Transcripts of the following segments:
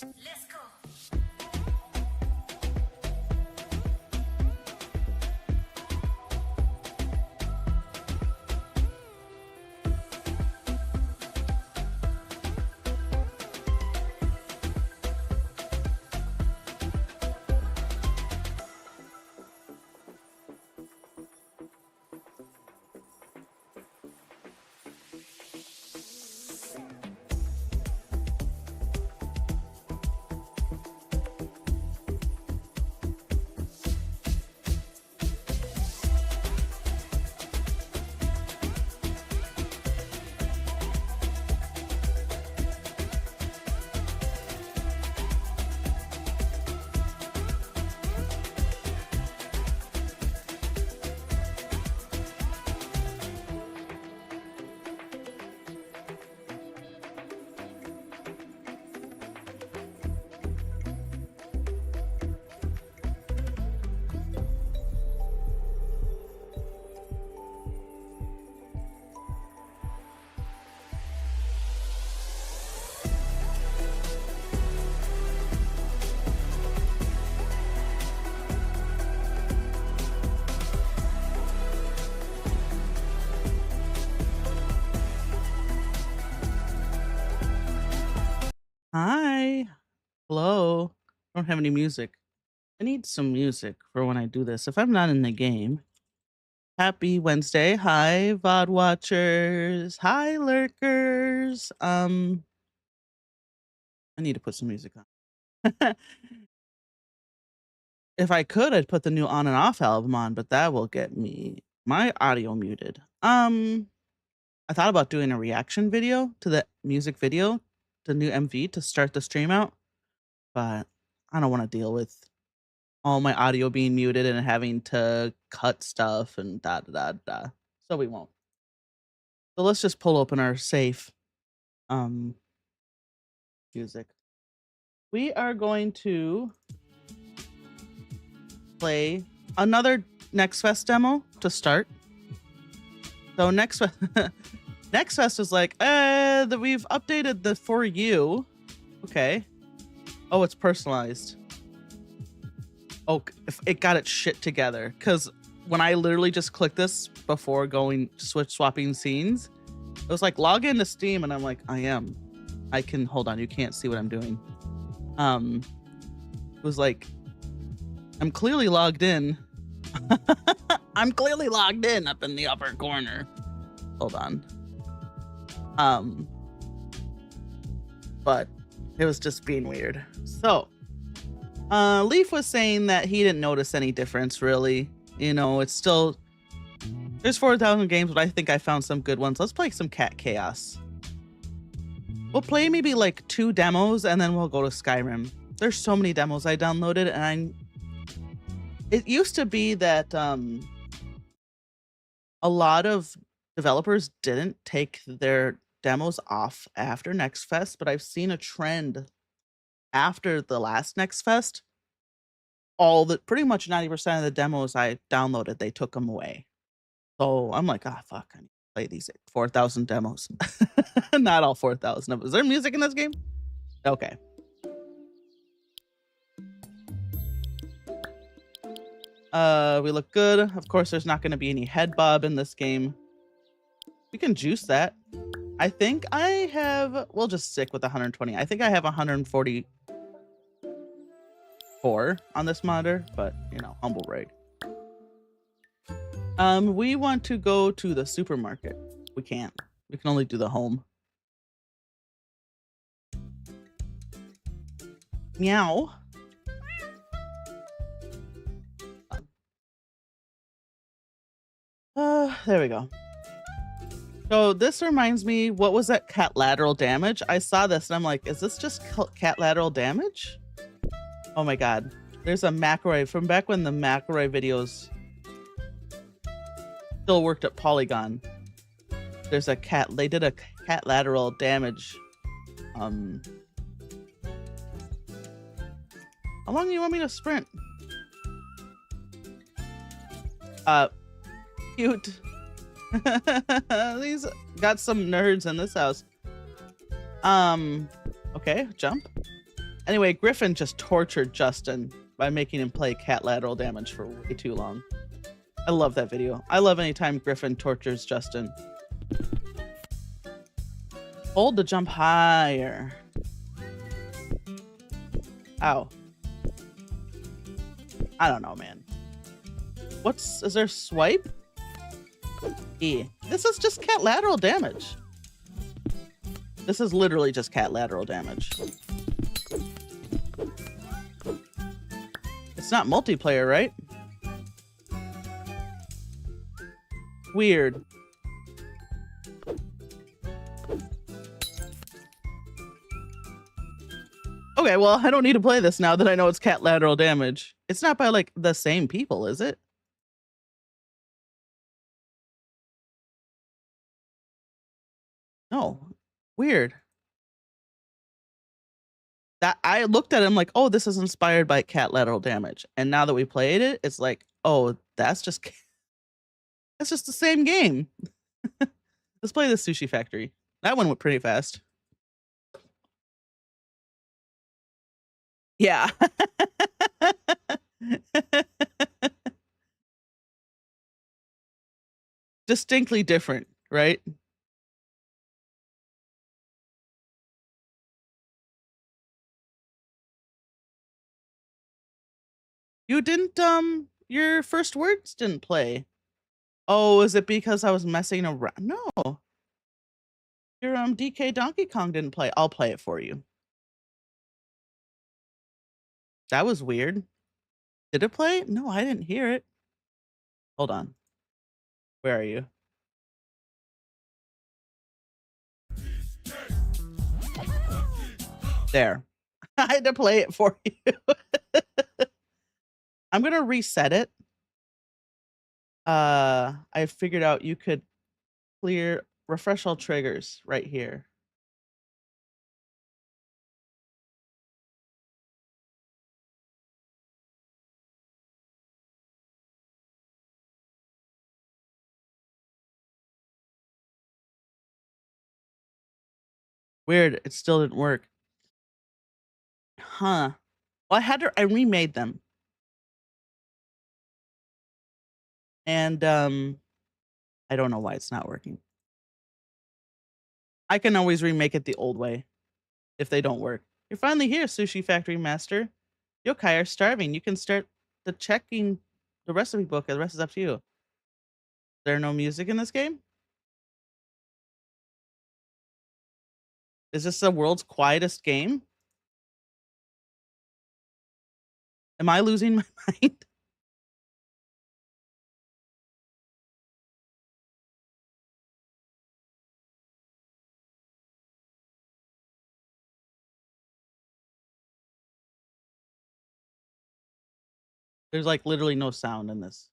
Let's go. Hi. Hello. I don't have any music. I need some music for when I do this. If I'm not in the game. Happy Wednesday. Hi, VOD watchers. Hi, lurkers. I need to put some music on. If I could, I'd put the new On and Off album on, but that will get me my audio muted. I thought about doing a reaction video to the music video, the new MV to start the stream out, but I don't want to deal with all my audio being muted and having to cut stuff and da da da da. So we won't. So let's just pull open our safe um music. We are going to play another Next Fest demo to start. So Next Fest is like, that we've updated the For You. Okay. Oh, it's personalized. Oh, it got its shit together. Because when I literally just clicked this before going swapping scenes, it was like log into Steam, and I'm like, I can hold on. You can't see what I'm doing. It was like, I'm clearly logged in. I'm clearly logged in up in the upper corner. Hold on. But it was just being weird. So, Leaf was saying that he didn't notice any difference, really. You know, it's still... There's 4,000 games, but I think I found some good ones. Let's play some Cat Chaos. We'll play maybe like 2 demos, and then we'll go to Skyrim. There's so many demos I downloaded, and it used to be that a lot of developers didn't take their demos off after Next Fest, but I've seen a trend after the last Next Fest. Pretty much 90% of the demos I downloaded, they took them away. So I'm like, fuck, I need to play these 4,000 demos. Not all 4,000 of them. Is there music in this game? Okay. We look good. Of course, there's not going to be any head bob in this game. We can juice that. I think I have... We'll just stick with 120. I think I have 144 on this monitor, but, you know, humble raid. We want to go to the supermarket. We can't. We can only do the home. Meow. There we go. So this reminds me, what was that cat lateral damage? I saw this and I'm like, is this just cat lateral damage? Oh my god. There's a McElroy from back when the McElroy videos still worked at Polygon. There's a cat, they did a cat lateral damage. How long do you want me to sprint? Cute. These got some nerds in this house. Okay, jump. Anyway, Griffin just tortured Justin by making him play cat lateral damage for way too long. I love that video. I love anytime Griffin tortures Justin. Hold to jump higher. Ow. I don't know, man. Is there swipe? E. This is just cat lateral damage. This is literally just cat lateral damage. It's not multiplayer, right? Weird. Okay, well, I don't need to play this now that I know it's cat lateral damage. It's not by, like, the same people, is it? No. Weird. That I looked at him like, oh, this is inspired by cat lateral damage. And now that we played it, it's like, oh, that's just the same game. Let's play the Sushi Factory. That one went pretty fast. Yeah. Distinctly different, right? You didn't, your first words didn't play. Oh, is it because I was messing around? No. Your, DK Donkey Kong didn't play. I'll play it for you. That was weird. Did it play? No, I didn't hear it. Hold on. Where are you? There. I had to play it for you. I'm going to reset it. I figured out you could refresh all triggers right here. Weird. It still didn't work. Huh. Well, I remade them. And, I don't know why it's not working. I can always remake it the old way if they don't work. You're finally here, Sushi Factory Master. Yokai are starving. You can start checking the recipe book. The rest is up to you. There no music in this game? Is this the world's quietest game? Am I losing my mind? There's like literally no sound in this.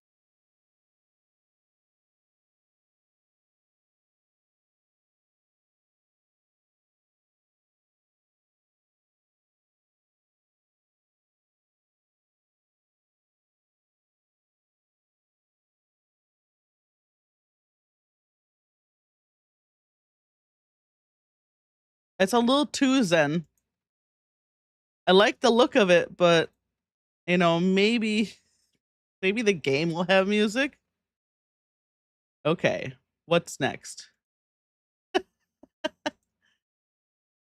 It's a little too zen. I like the look of it, but you know, maybe the game will have music. Okay, what's next?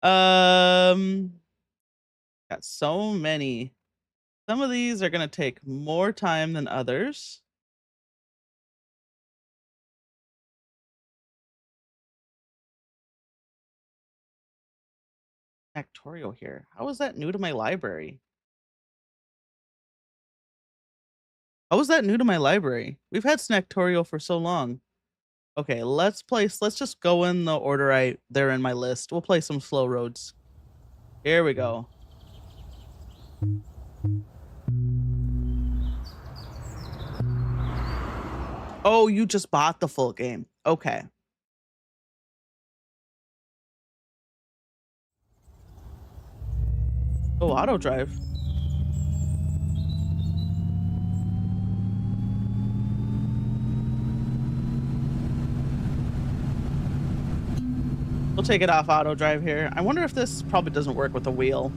Got so many. Some of these are gonna take more time than others. Factorial here. How is that new to my library? How is that new to my library? We've had Snacktorial for so long. Okay, let's just go in the order they're in my list. We'll play some slow roads. Here we go. Oh, you just bought the full game. Okay. Oh, auto drive. We'll take it off auto drive here. I wonder if this probably doesn't work with the wheel.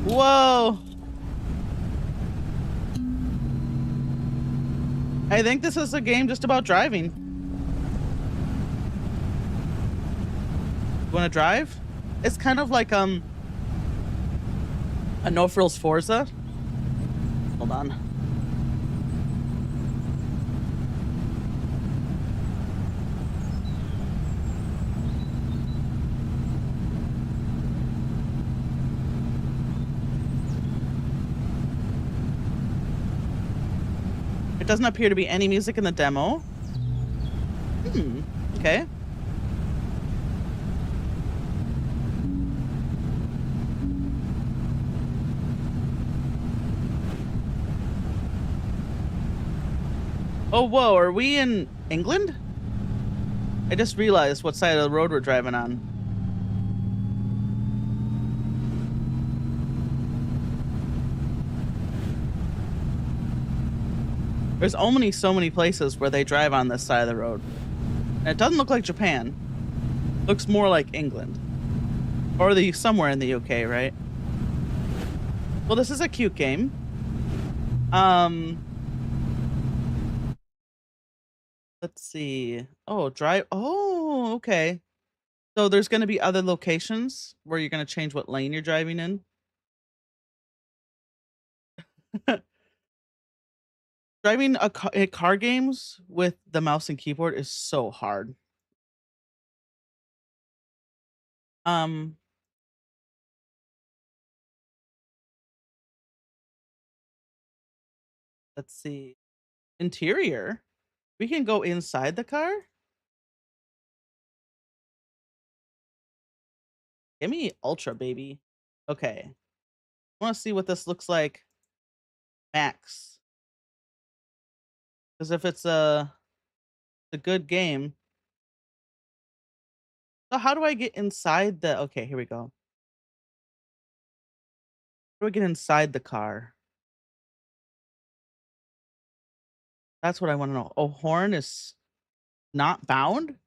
Whoa! I think this is a game just about driving. You wanna drive? It's kind of like, a No Frills Forza. Hold on. It doesn't appear to be any music in the demo. Okay. Oh, whoa, are we in England? I just realized what side of the road we're driving on. There's only so many places where they drive on this side of the road. And it doesn't look like Japan. Looks more like England. Or somewhere in the UK, right? Well, this is a cute game. Let's see. Oh, drive. Oh, okay. So there's going to be other locations where you're going to change what lane you're driving in. Driving car games with the mouse and keyboard is so hard. Let's see. Interior. We can go inside the car. Give me ultra, baby. Okay. I want to see what this looks like. Max. Because if it's a good game. So how do I get inside the... Okay, here we go. How do I get inside the car? That's what I want to know. Oh, horn is not bound?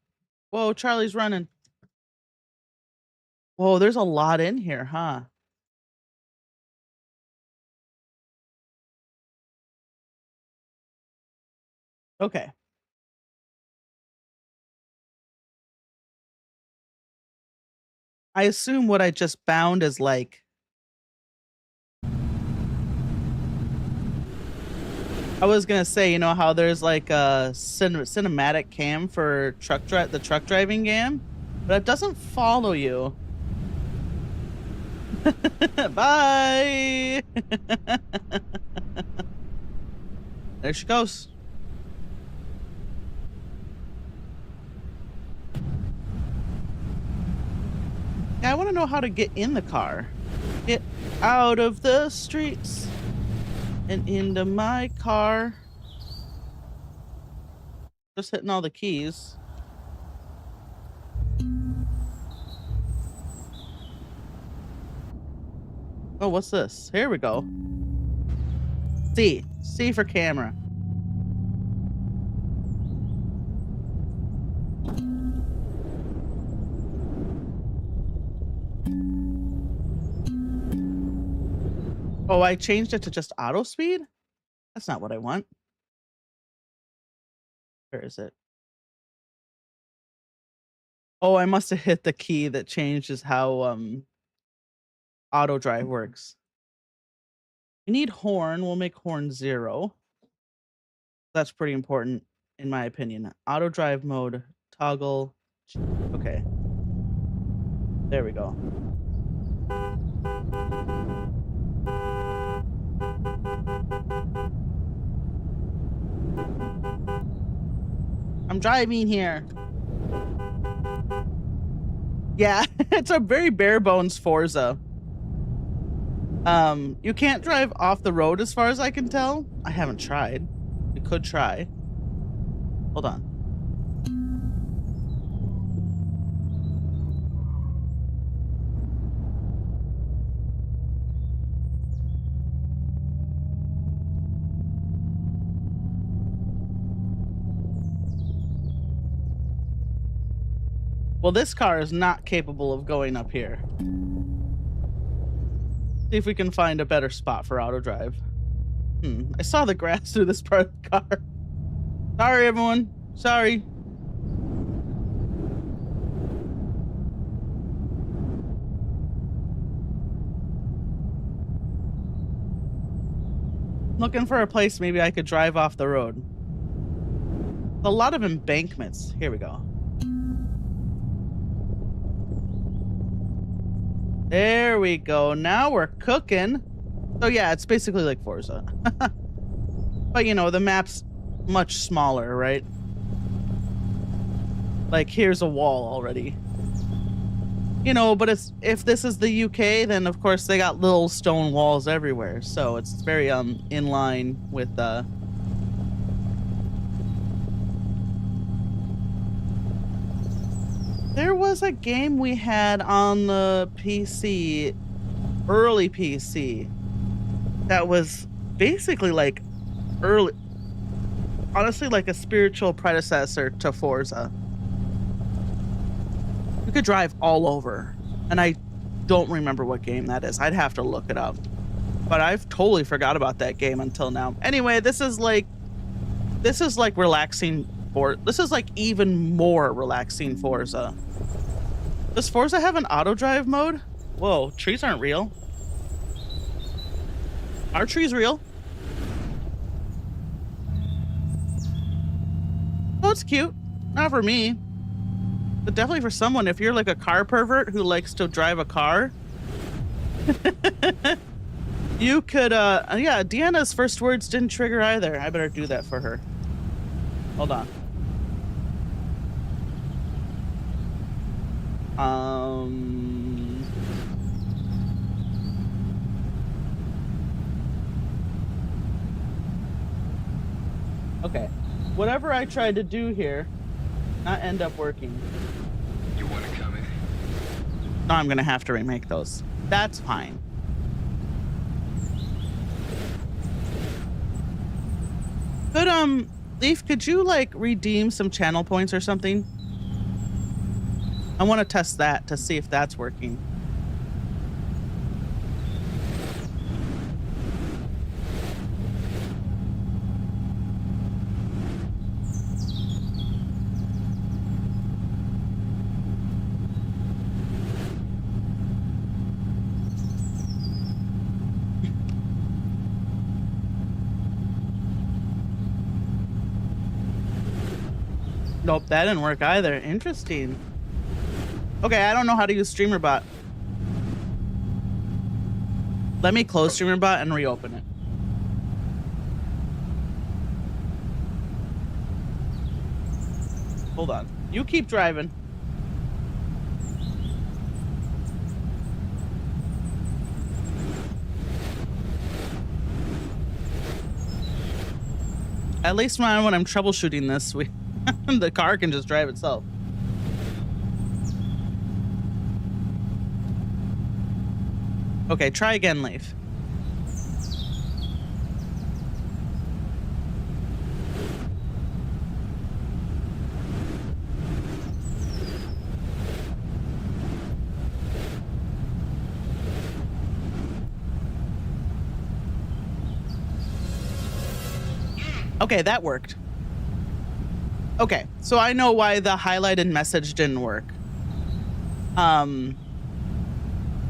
Whoa, Charlie's running. Whoa, there's a lot in here, huh? Okay. I assume what I just bound is like... I was gonna say, you know how there's like a cinematic cam for the truck driving game, but it doesn't follow you. Bye. There she goes. Yeah, I want to know how to get in the car. Get out of the streets and into my car. Just hitting all the keys. Oh, what's this? Here we go. C for camera. Oh, I changed it to just auto speed? That's not what I want. Where is it? Oh, I must have hit the key that changes how auto drive works. We need horn. We'll make horn 0. That's pretty important in my opinion. Auto drive mode, toggle. Okay. There we go. I'm driving here. Yeah, it's a very bare bones Forza. You can't drive off the road as far as I can tell. I haven't tried. We could try. Hold on. Well, this car is not capable of going up here. See if we can find a better spot for auto drive. I saw the grass through this part of the car. Sorry, everyone. Sorry. Looking for a place maybe I could drive off the road. A lot of embankments. Here we go. There we go. Now we're cooking. So yeah, it's basically like Forza. But you know, the map's much smaller, right? Like here's a wall already. You know, but if this is the UK, then of course they got little stone walls everywhere. So it's very in line with There was a game we had on the PC, early PC, that was basically like honestly like a spiritual predecessor to Forza. You could drive all over, and I don't remember what game that is. I'd have to look it up, but I've totally forgot about that game until now. Anyway, this is like relaxing. This is like even more relaxing Forza. Does Forza have an auto drive mode? Whoa, trees aren't real. Are trees real? Oh, it's cute. Not for me. But definitely for someone, if you're like a car pervert who likes to drive a car. You could, yeah, Deanna's first words didn't trigger either. I better do that for her. Hold on. Okay. Whatever I tried to do here, not end up working. You want to come in? No, I'm gonna have to remake those. That's fine. Could, Leaf, could you, like, redeem some channel points or something? I want to test that to see if that's working. Nope, that didn't work either. Interesting. Okay, I don't know how to use StreamerBot. Let me close StreamerBot and reopen it. Hold on. You keep driving. At least when I'm troubleshooting this, the car can just drive itself. Okay, try again, Leaf. Okay, that worked. Okay, so I know why the highlighted message didn't work.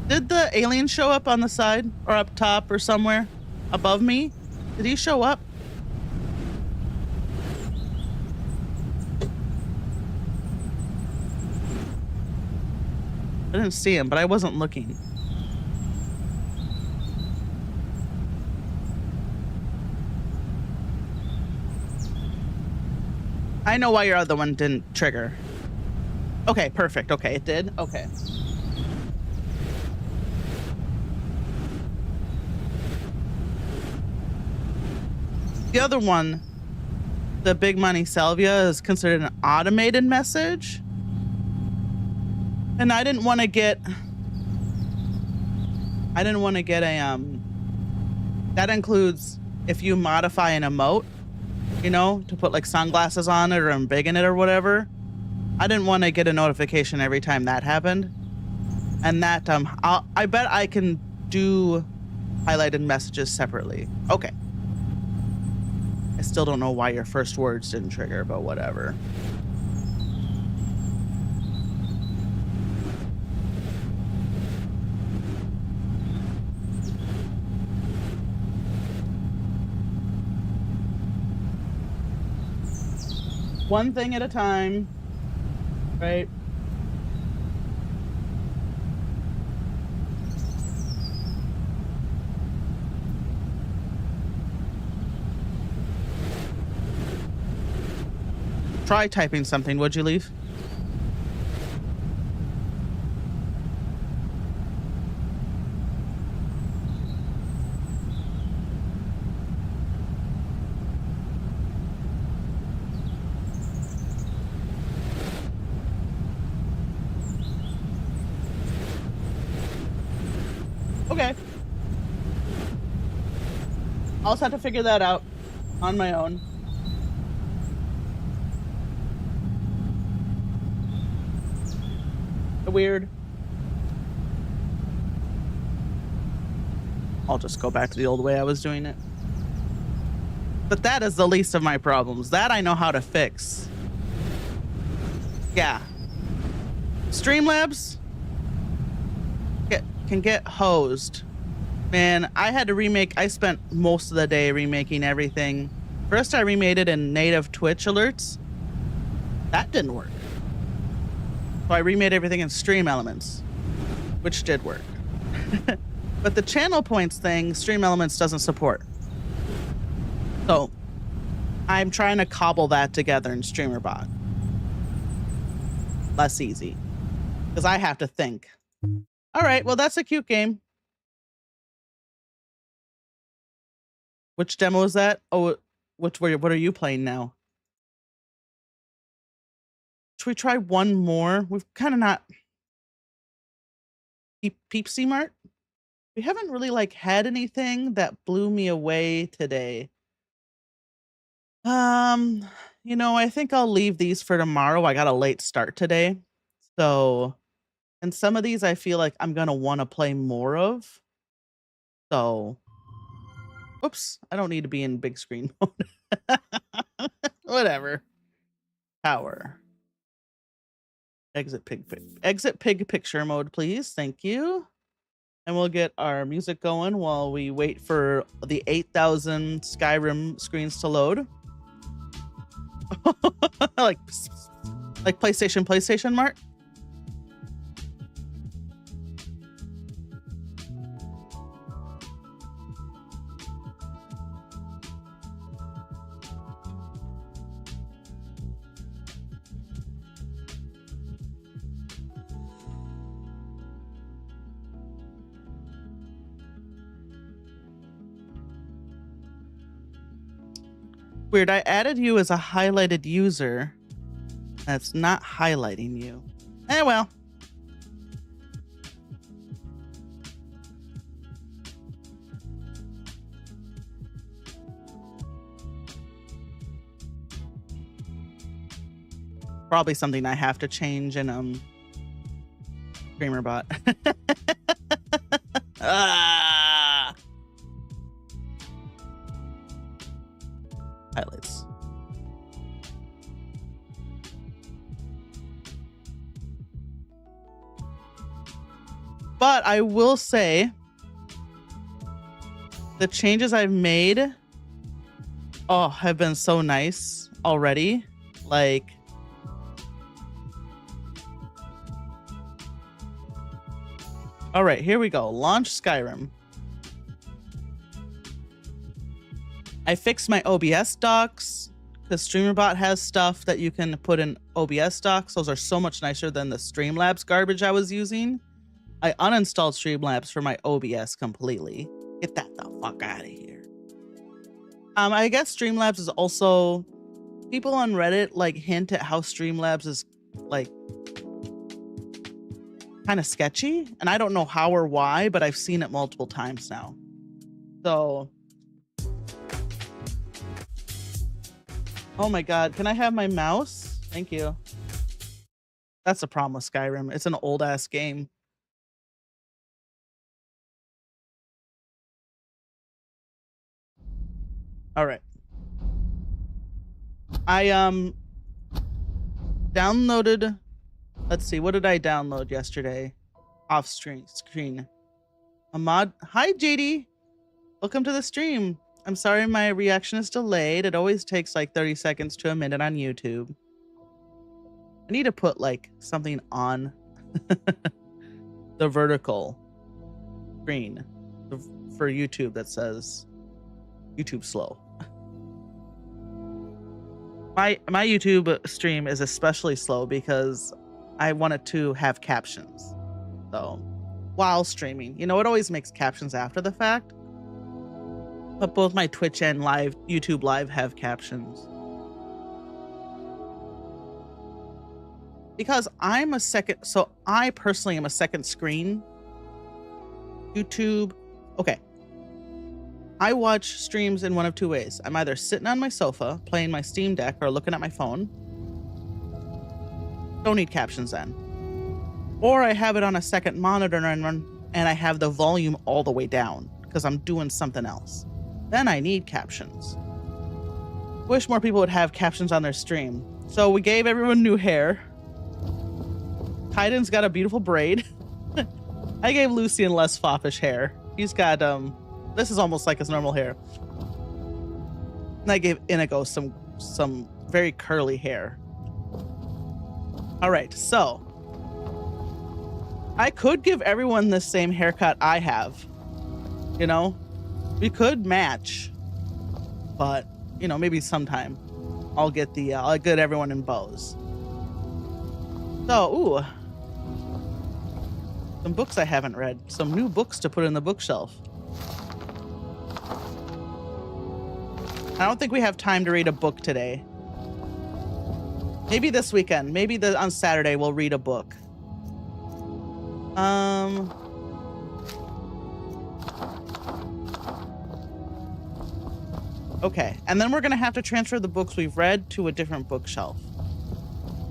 Did the alien show up on the side or up top or somewhere above me? Did he show up? I didn't see him, but I wasn't looking. I know why your other one didn't trigger. Okay, perfect. Okay, it did. Okay. The other one, the Big Money Salvia, is considered an automated message. And I didn't want to get a, that includes if you modify an emote, you know, to put like sunglasses on it or embiggen it or whatever. I didn't want to get a notification every time that happened. And that, I bet I can do highlighted messages separately. Okay. I still don't know why your first words didn't trigger, but whatever. One thing at a time, right? Try typing something, would you, Leaf? Okay. I'll just have to figure that out on my own. Weird. I'll just go back to the old way I was doing it. But that is the least of my problems. That I know how to fix. Yeah. Streamlabs can get hosed. Man, I had to remake. I spent most of the day remaking everything. First, I remade it in native Twitch alerts. That didn't work. So I remade everything in Stream Elements, which did work. But the channel points thing, Stream Elements doesn't support. So I'm trying to cobble that together in StreamerBot. Less easy. Because I have to think. All right, well, that's a cute game. Which demo is that? Oh, what are you playing now? Should we try one more? We've kind of not... Peepsy Mart? We haven't really, like, had anything that blew me away today. You know, I think I'll leave these for tomorrow. I got a late start today. So, and some of these I feel like I'm going to want to play more of. So, oops, I don't need to be in big screen mode. Whatever. Power. Exit pig picture mode, please. Thank you. And we'll get our music going while we wait for the 8,000 Skyrim screens to load. like PlayStation Mart. Weird, I added you as a highlighted user. That's not highlighting you. Eh, well. Probably something I have to change in StreamerBot. Ah! Highlights. But I will say the changes I've made have been so nice already. Like, all right, here we go. Launch Skyrim. I fixed my OBS docs because StreamerBot has stuff that you can put in OBS docs. Those are so much nicer than the Streamlabs garbage I was using. I uninstalled Streamlabs for my OBS completely. Get that the fuck out of here. I guess Streamlabs is also... People on Reddit like hint at how Streamlabs is like kind of sketchy. And I don't know how or why, but I've seen it multiple times now. So... Oh my god, can I have my mouse? Thank you. That's the problem with Skyrim. It's an old-ass game. All right. I downloaded. Let's see. What did I download yesterday? Off screen. A mod. Hi, JD. Welcome to the stream. I'm sorry my reaction is delayed. It always takes like 30 seconds to a minute on YouTube. I need to put like something on the vertical screen for YouTube that says YouTube slow. My YouTube stream is especially slow because I wanted to have captions. So while streaming, you know, it always makes captions after the fact. But both my Twitch and YouTube live have captions. Because I personally am a second screen. YouTube. Okay. I watch streams in one of two ways. I'm either sitting on my sofa, playing my Steam Deck, or looking at my phone. Don't need captions then. Or I have it on a second monitor and I have the volume all the way down because I'm doing something else. Then I need captions. Wish more people would have captions on their stream. So we gave everyone new hair. Kaiden's got a beautiful braid. I gave Lucian less foppish hair. He's got, this is almost like his normal hair. And I gave Inigo some very curly hair. All right, so I could give everyone the same haircut I have. You know, we could match, but you know, maybe sometime I'll get everyone in bows. So, ooh, some books I haven't read, some new books to put in the bookshelf. I don't think we have time to read a book today. Maybe this weekend, maybe on Saturday we'll read a book. Okay, and then we're gonna have to transfer the books we've read to a different bookshelf.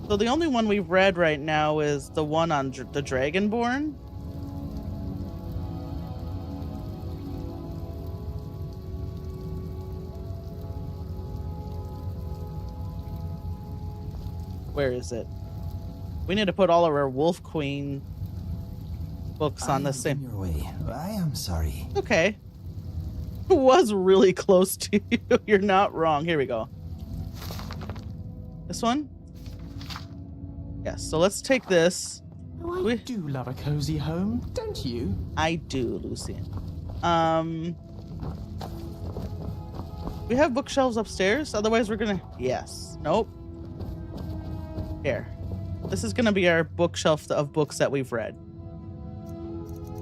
So the only one we've read right now is the one on the Dragonborn. Where is it? We need to put all of our Wolf Queen books on the same. Your way. I am sorry. Okay. It was really close to you. You're not wrong. Here we go. This one? Yes. So let's take this. Oh, I do love a cozy home, don't you? I do, Lucian. We have bookshelves upstairs. Otherwise, we're gonna. Yes. Nope. Here. This is gonna be our bookshelf of books that we've read.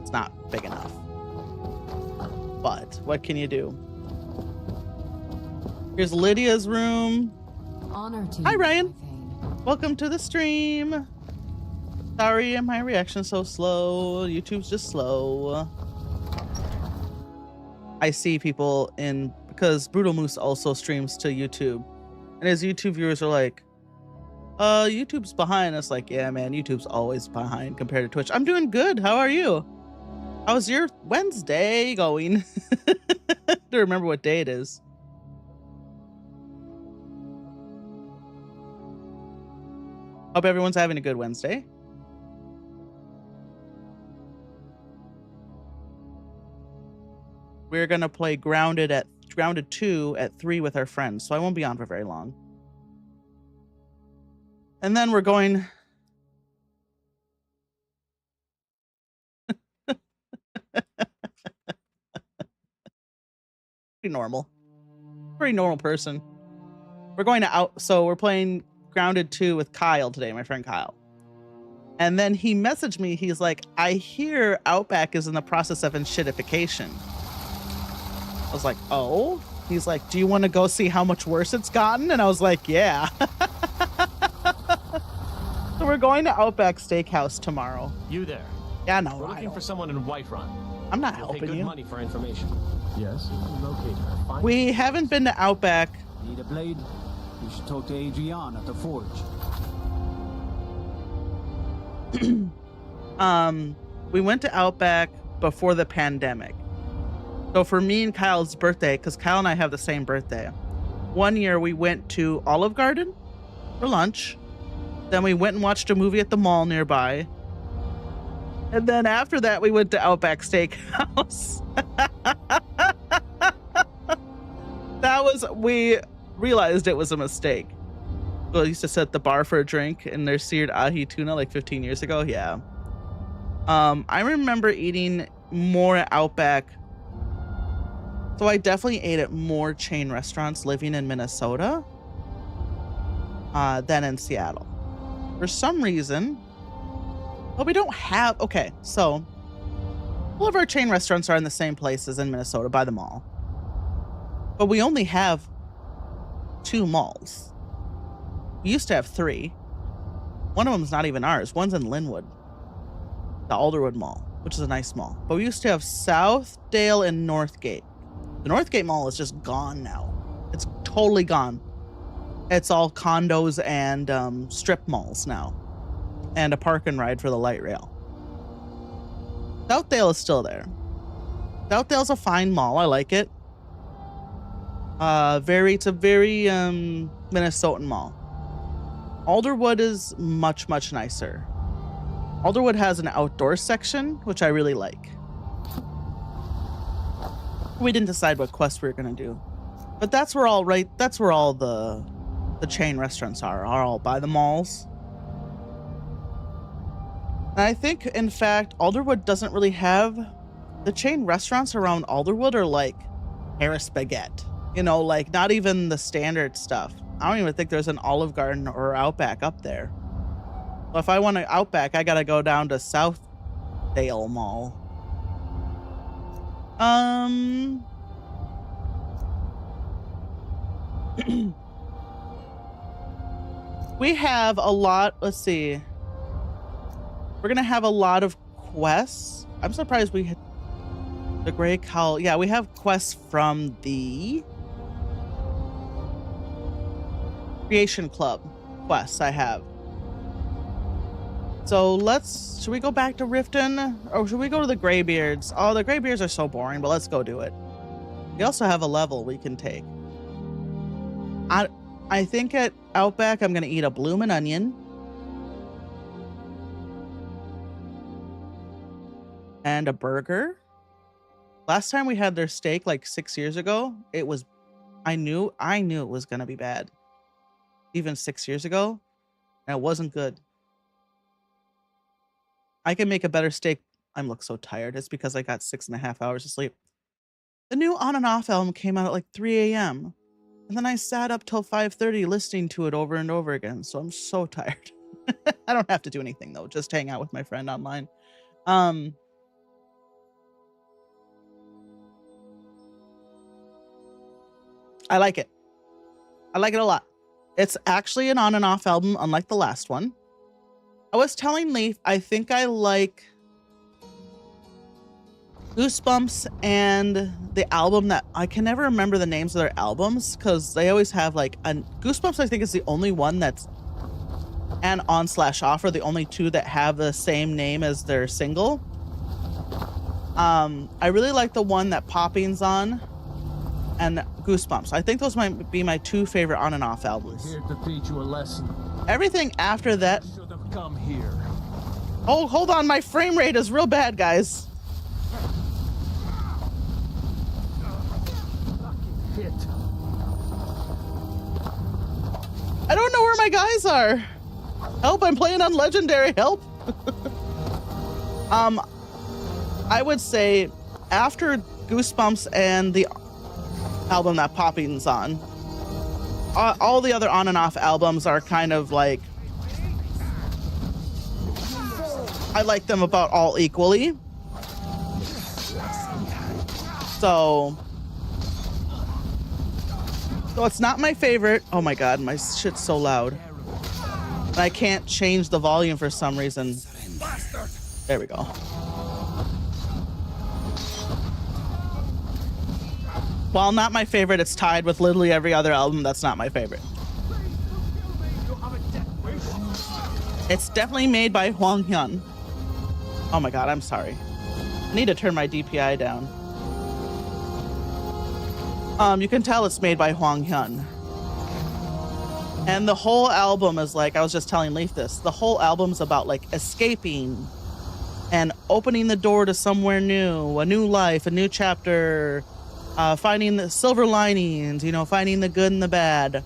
It's not big enough. But what can you do? Here's Lydia's room. Honor to Hi, you, Ryan. my Thane. Welcome to the stream. Sorry, my reaction's so slow. YouTube's just slow. I see people because Brutal Moose also streams to YouTube. And his YouTube viewers are like, YouTube's behind. It's like, yeah, man, YouTube's always behind compared to Twitch. I'm doing good. How are you? How's your Wednesday going? I don't remember what day it is. Hope everyone's having a good Wednesday. We're gonna play Grounded 2 at 3 with our friends, so I won't be on for very long. And then we're going. Pretty normal. Pretty normal person. We're going to so we're playing Grounded 2 with Kyle today, my friend Kyle. And then he messaged me, he's like, I hear Outback is in the process of enshittification. I was like, oh? He's like, do you want to go see how much worse it's gotten? And I was like, yeah. So we're going to Outback Steakhouse tomorrow. You there? Yeah, no, We're looking for someone in Whiterun. I'm not We'll helping pay good you. money for information. Yes, locate her. Find We haven't been to Outback. Need a blade? You should talk to Adrian at the forge. We went to Outback before the pandemic. So for me and Kyle's birthday, because Kyle and I have the same birthday, one year we went to Olive Garden for lunch. Then we went and watched a movie at the mall nearby. And then after that, we went to Outback Steakhouse. We realized it was a mistake. Well, I used to set the bar for a drink in their seared ahi tuna like 15 years ago. Yeah. I remember eating more at Outback. So I definitely ate at more chain restaurants living in Minnesota than in Seattle. For some reason, well, we don't have, okay, so all of our chain restaurants are in the same places in Minnesota by the mall. But we only have 2 malls. We used to have 3. One of them is not even ours. One's in Linwood, the Alderwood Mall, which is a nice mall. But we used to have Southdale and Northgate. The Northgate Mall is just gone now. It's totally gone. It's all condos and strip malls now. And a park and ride for the light rail. Southdale is still there. Southdale's a fine mall. I like it. It's a very Minnesotan mall. Alderwood is much, much nicer. Alderwood has an outdoor section, which I really like. We didn't decide what quest we were gonna do, but that's where all the chain restaurants are all by the malls. And I think, in fact, Alderwood doesn't really have the chain restaurants around Alderwood are like Harris Baguette, you know, like not even the standard stuff. I don't even think there's an Olive Garden or Outback up there. So if I want to Outback, I gotta go down to Southdale Mall. We have a lot, let's see. We're gonna have a lot of quests. I'm surprised we had the Gray Cowl. Yeah, we have quests from the Creation Club quests I have. So should we go back to Riften? Or should we go to the Greybeards? Oh, the Greybeards are so boring, but let's go do it. We also have a level we can take. I think at Outback, I'm going to eat a bloomin' onion. And a burger. Last time we had their steak like 6 years ago, I knew it was going to be bad. Even 6 years ago, and it wasn't good. I can make a better steak. I look so tired. It's because I got 6.5 hours of sleep. The new On and Off album came out at like 3 a.m. And then I sat up till 5:30 listening to it over and over again. So I'm so tired. I don't have to do anything though. Just hang out with my friend online. I like it. I like it a lot. It's actually an On and Off album, unlike the last one. I was telling Leaf, I think I like Goosebumps and the album that I can never remember the names of their albums because they always have like Goosebumps. I think is the only one that's and On/Off are the only 2 that have the same name as their single. I really like the one that Popping's on and Goosebumps. I think those might be my 2 favorite On and Off albums. Here to teach you a lesson. Everything after that. Should have come here. Oh, hold on. My frame rate is real bad, guys. Hit. I don't know where my guys are. Help, I'm playing on Legendary. Help. I would say after Goosebumps and the album that Popping's on, all the other On and Off albums are kind of like, I like them about all equally. So it's not my favorite. Oh my god, my shit's so loud. And I can't change the volume for some reason. There we go. While not my favorite, it's tied with literally every other album that's not my favorite. It's definitely made by Hwang Hyun. Oh my god, I'm sorry. I need to turn my DPI down. You can tell it's made by Hwang Hyun. And the whole album is like, I was just telling Leaf this, the whole album's about like escaping and opening the door to somewhere new, a new life, a new chapter, finding the silver linings, you know, finding the good and the bad.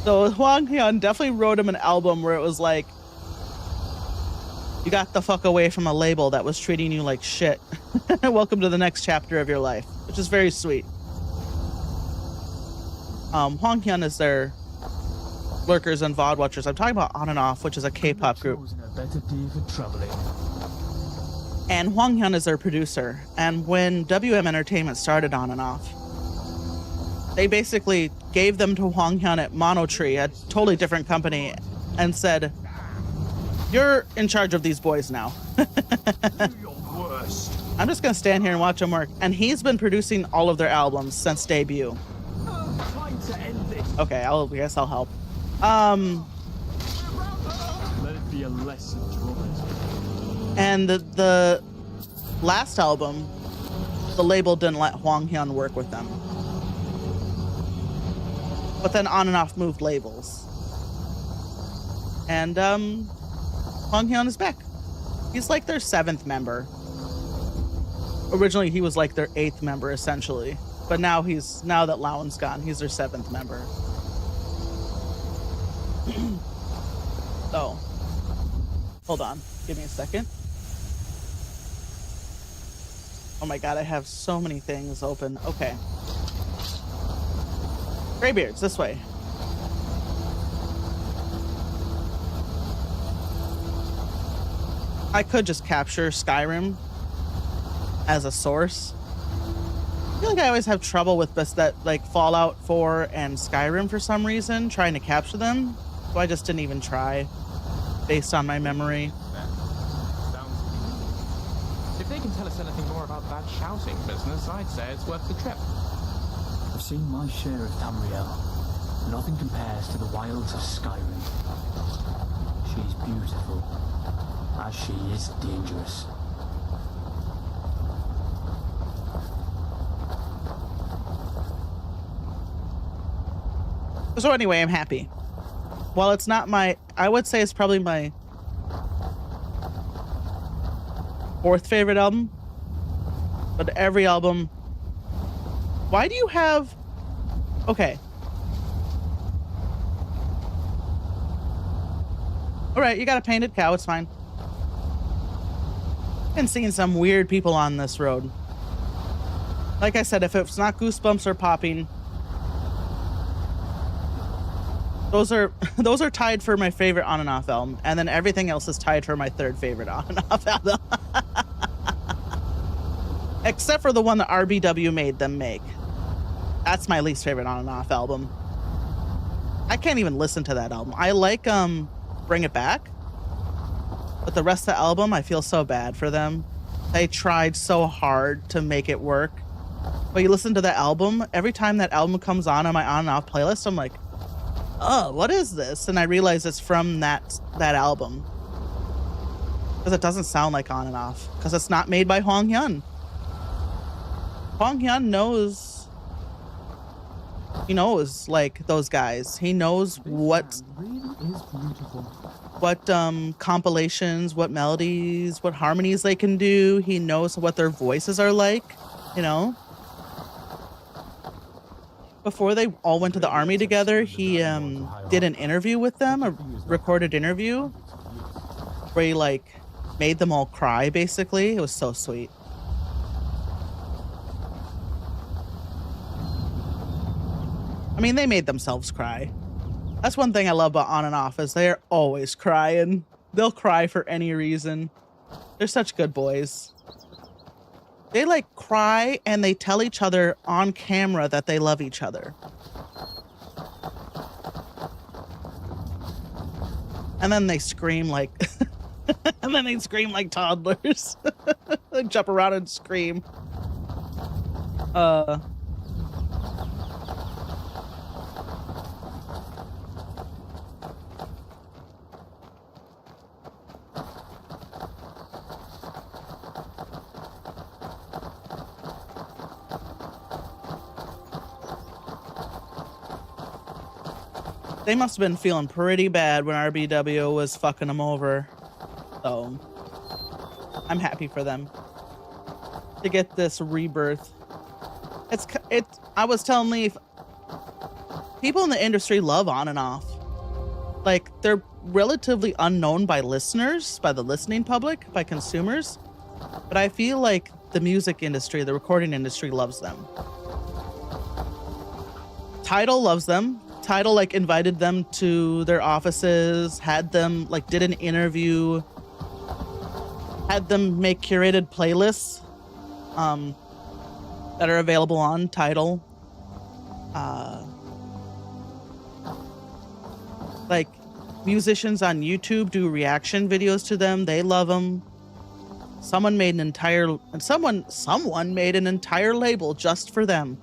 So Hwang Hyun definitely wrote him an album where it was like, you got the fuck away from a label that was treating you like shit. Welcome to the next chapter of your life, which is very sweet. Hwang Hyun is their lurkers and VOD watchers. I'm talking about On and Off, which is a K-pop group. And Hwang Hyun is their producer. And when WM Entertainment started On and Off, they basically gave them to Hwang Hyun at Monotree, a totally different company, and said, you're in charge of these boys now. I'm just going to stand here and watch them work. And he's been producing all of their albums since debut. Okay, I guess I'll help. Let it be a lesson to all. And the last album, the label didn't let Hwang Hyun work with them. But then On and Off moved labels. And Hwang Hyun is back. He's like their 7th member. Originally he was like their 8th member essentially. But now that Lauen's gone, he's their 7th member. So, hold on. Give me a second. Oh my god, I have so many things open. Okay. Greybeards, this way. I could just capture Skyrim as a source. I feel like I always have trouble with this, that like Fallout 4 and Skyrim for some reason, trying to capture them. So I just didn't even try, based on my memory. If they can tell us anything more about that shouting business, I'd say it's worth the trip. I've seen my share of Tamriel. Nothing compares to the wilds of Skyrim. She's beautiful, as she is dangerous. So anyway, I'm happy. While it's not I would say it's probably my 4th favorite album. But every album... Why do you have... Okay. Alright, you got a painted cow, it's fine. I've been seeing some weird people on this road. Like I said, if it's not Goosebumps or Popping... Those are tied for my favorite On and Off album, and then everything else is tied for my 3rd favorite On and Off album. Except for the one that RBW made them make. That's my least favorite On and Off album. I can't even listen to that album. I like Bring It Back, but the rest of the album, I feel so bad for them. They tried so hard to make it work. But you listen to that album, every time that album comes on my On and Off playlist, I'm like, oh, what is this? And I realize it's from that album. Because it doesn't sound like On and Off. Because it's not made by Hwang Hyun. Hwang Hyun knows... He knows, like, those guys. He knows what compilations, what melodies, what harmonies they can do. He knows what their voices are like, you know? Before they all went to the army together, he did an interview with them, a recorded interview, where he like made them all cry, basically. It was so sweet. I mean, they made themselves cry. That's one thing I love about On and Off, is they're always crying. They'll cry for any reason. They're such good boys. They like cry and they tell each other on camera that they love each other. And then they scream like and then they scream like toddlers. They jump around and scream. They must have been feeling pretty bad when RBW was fucking them over. So I'm happy for them to get this rebirth. I was telling Leaf, people in the industry love On and Off. Like, they're relatively unknown by listeners, by the listening public, by consumers. But I feel like the music industry, the recording industry loves them. Tidal loves them. Tidal, like, invited them to their offices, had them, like, did an interview, had them make curated playlists that are available on Tidal. Like, musicians on YouTube do reaction videos to them. They love them. Someone made an entire label just for them.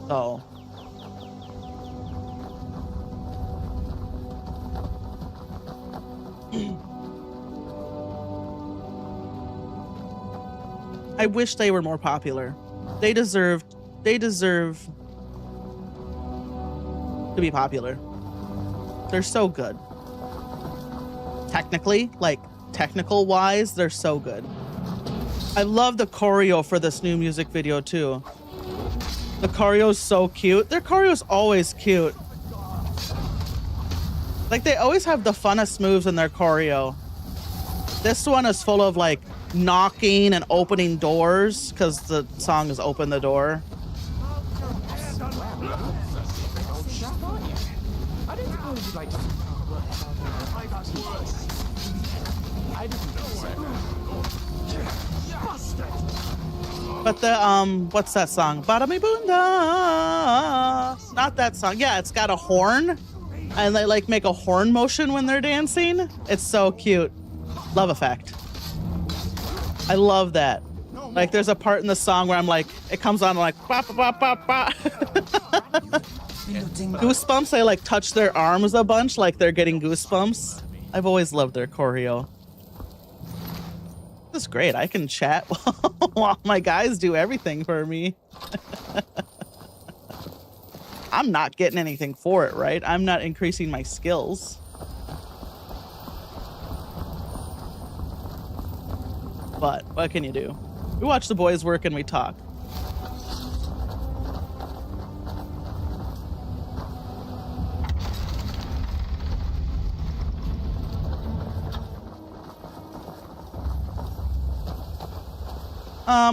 So I wish they were more popular. They deserve to be popular. They're so good. Technically, like technical wise, they're so good. I love the choreo for this new music video too. The choreo's so cute. Their choreo's always cute. Like, they always have the funnest moves in their choreo. This one is full of like knocking and opening doors because the song is Open the Door. But the what's that song? Badami Bunda. Not that song. Yeah, it's got a horn, and they like make a horn motion when they're dancing. It's so cute. Love effect. I love that. Like, there's a part in the song where I'm like, it comes on like ba ba ba ba ba. Goosebumps. They like touch their arms a bunch, like they're getting goosebumps. I've always loved their choreo. This is great. I can chat while my guys do everything for me. I'm not getting anything for it, right? I'm not increasing my skills. But what can you do? We watch the boys work and we talk.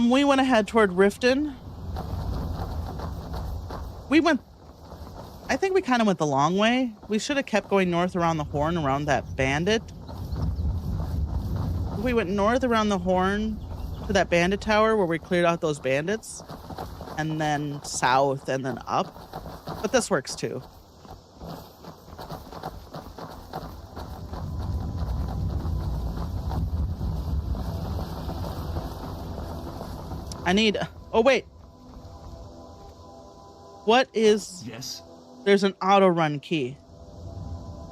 We went ahead toward Riften. I think we kind of went the long way. We should have kept going north around the horn, around that bandit. We went north around the horn to that bandit tower where we cleared out those bandits, and then south and then up. But this works too. Oh wait. What is... Yes? There's an auto run key.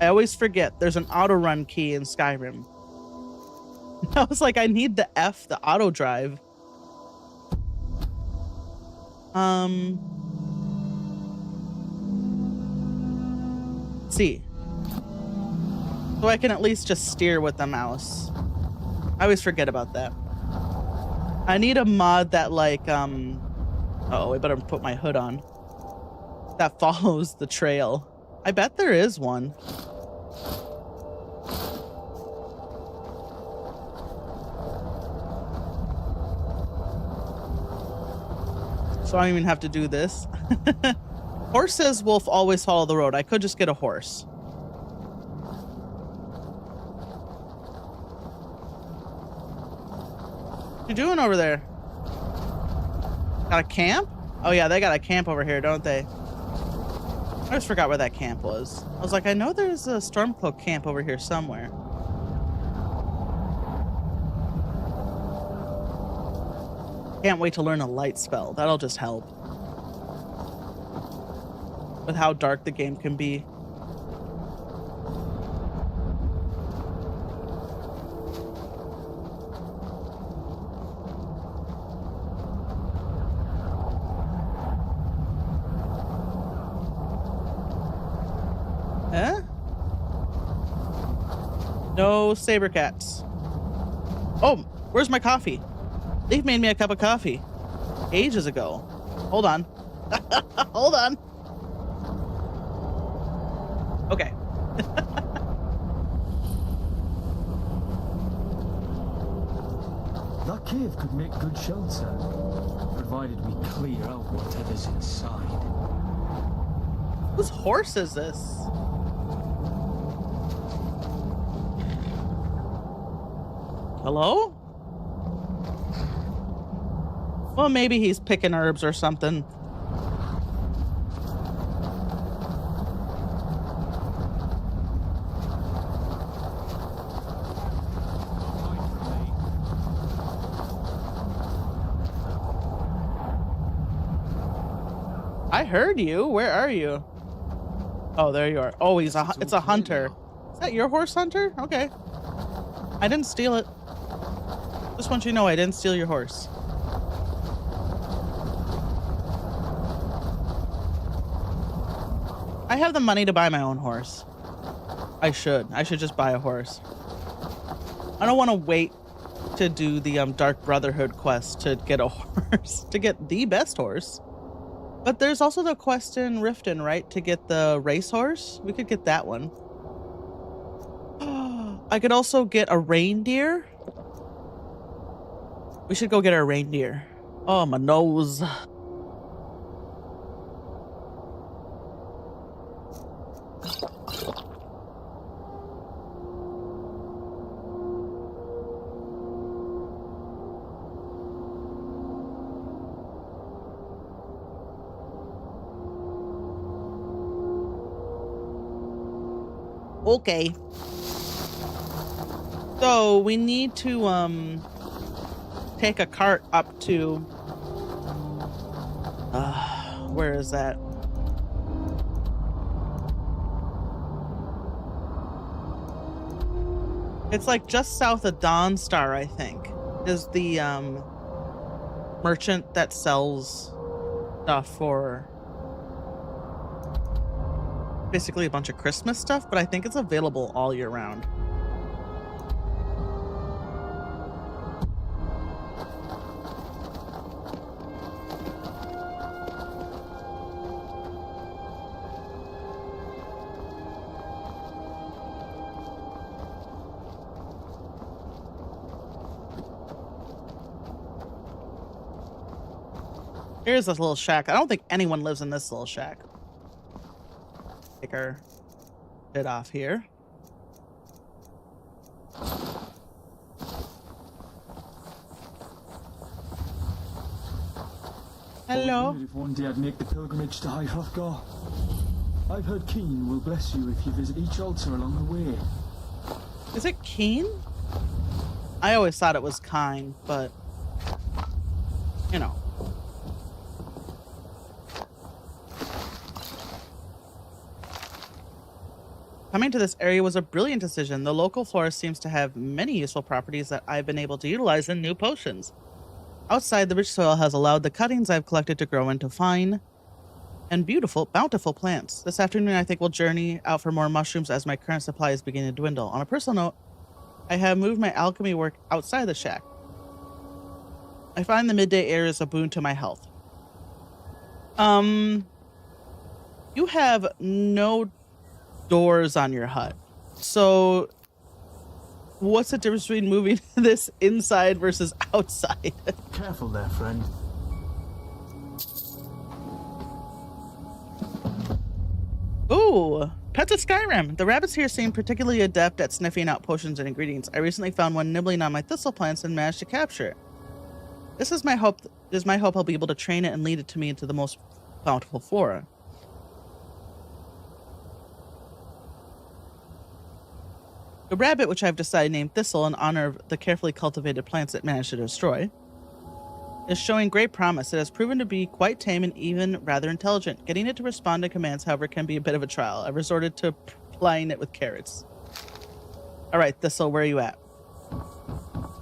I always forget there's an auto run key in Skyrim. I was like, I need the auto drive. C. So I can at least just steer with the mouse. I always forget about that. I need a mod that like, oh, I better put my hood on. That follows the trail. I bet there is one. So I don't even have to do this. Horses will always follow the road. I could just get a horse. What you doing over there? Got a camp? Oh yeah, they got a camp over here, don't they? I just forgot where that camp was. I was like, I know there's a Stormcloak camp over here somewhere. Can't wait to learn a light spell. That'll just help. With how dark the game can be. No saber cats. Oh, where's my coffee? They've made me a cup of coffee ages ago. Hold on. Hold on. Okay. That cave could make good shelter, provided we clear out whatever's inside. Whose horse is this? Hello? Well, maybe he's picking herbs or something. I heard you. Where are you? Oh, there you are. Oh, it's a hunter. Is that your horse, Hunter? Okay. I didn't steal it. Just want you to know I didn't steal your horse. I have the money to buy my own horse. I should just buy a horse. I don't want to wait to do the Dark Brotherhood quest to get a horse, to get the best horse. But there's also the quest in Riften, right? To get the racehorse. We could get that one. I could also get a reindeer. We should go get our reindeer. Oh, my nose. Okay. So we need to take a cart up to where is that? It's like just south of Dawnstar, I think. Is the merchant that sells stuff for basically a bunch of Christmas stuff, but I think it's available all year round. Here's this little shack. I don't think anyone lives in this little shack. Take our bit off here. Hello. If one day I'd make the pilgrimage to High Hrothgar. I've heard Keen will bless you if you visit each altar along the way. Is it Keen? I always thought it was Kine, but you know. Coming to this area was a brilliant decision. The local florist seems to have many useful properties that I've been able to utilize in new potions. Outside, the rich soil has allowed the cuttings I've collected to grow into fine and beautiful, bountiful plants. This afternoon, I think we'll journey out for more mushrooms as my current supply is beginning to dwindle. On a personal note, I have moved my alchemy work outside the shack. I find the midday air is a boon to my health. You have no doors on your hut. So what's the difference between moving this inside versus outside? Careful there, friend. Ooh, pets of Skyrim. The rabbits here seem particularly adept at sniffing out potions and ingredients. I recently found one nibbling on my thistle plants and managed to capture it. This is my hope. I'll be able to train it and lead it to me into the most bountiful flora. The rabbit, which I've decided named Thistle in honor of the carefully cultivated plants it managed to destroy, is showing great promise. It has proven to be quite tame and even rather intelligent. Getting it to respond to commands, however, can be a bit of a trial. I've resorted to plying it with carrots. All right, Thistle, where are you at?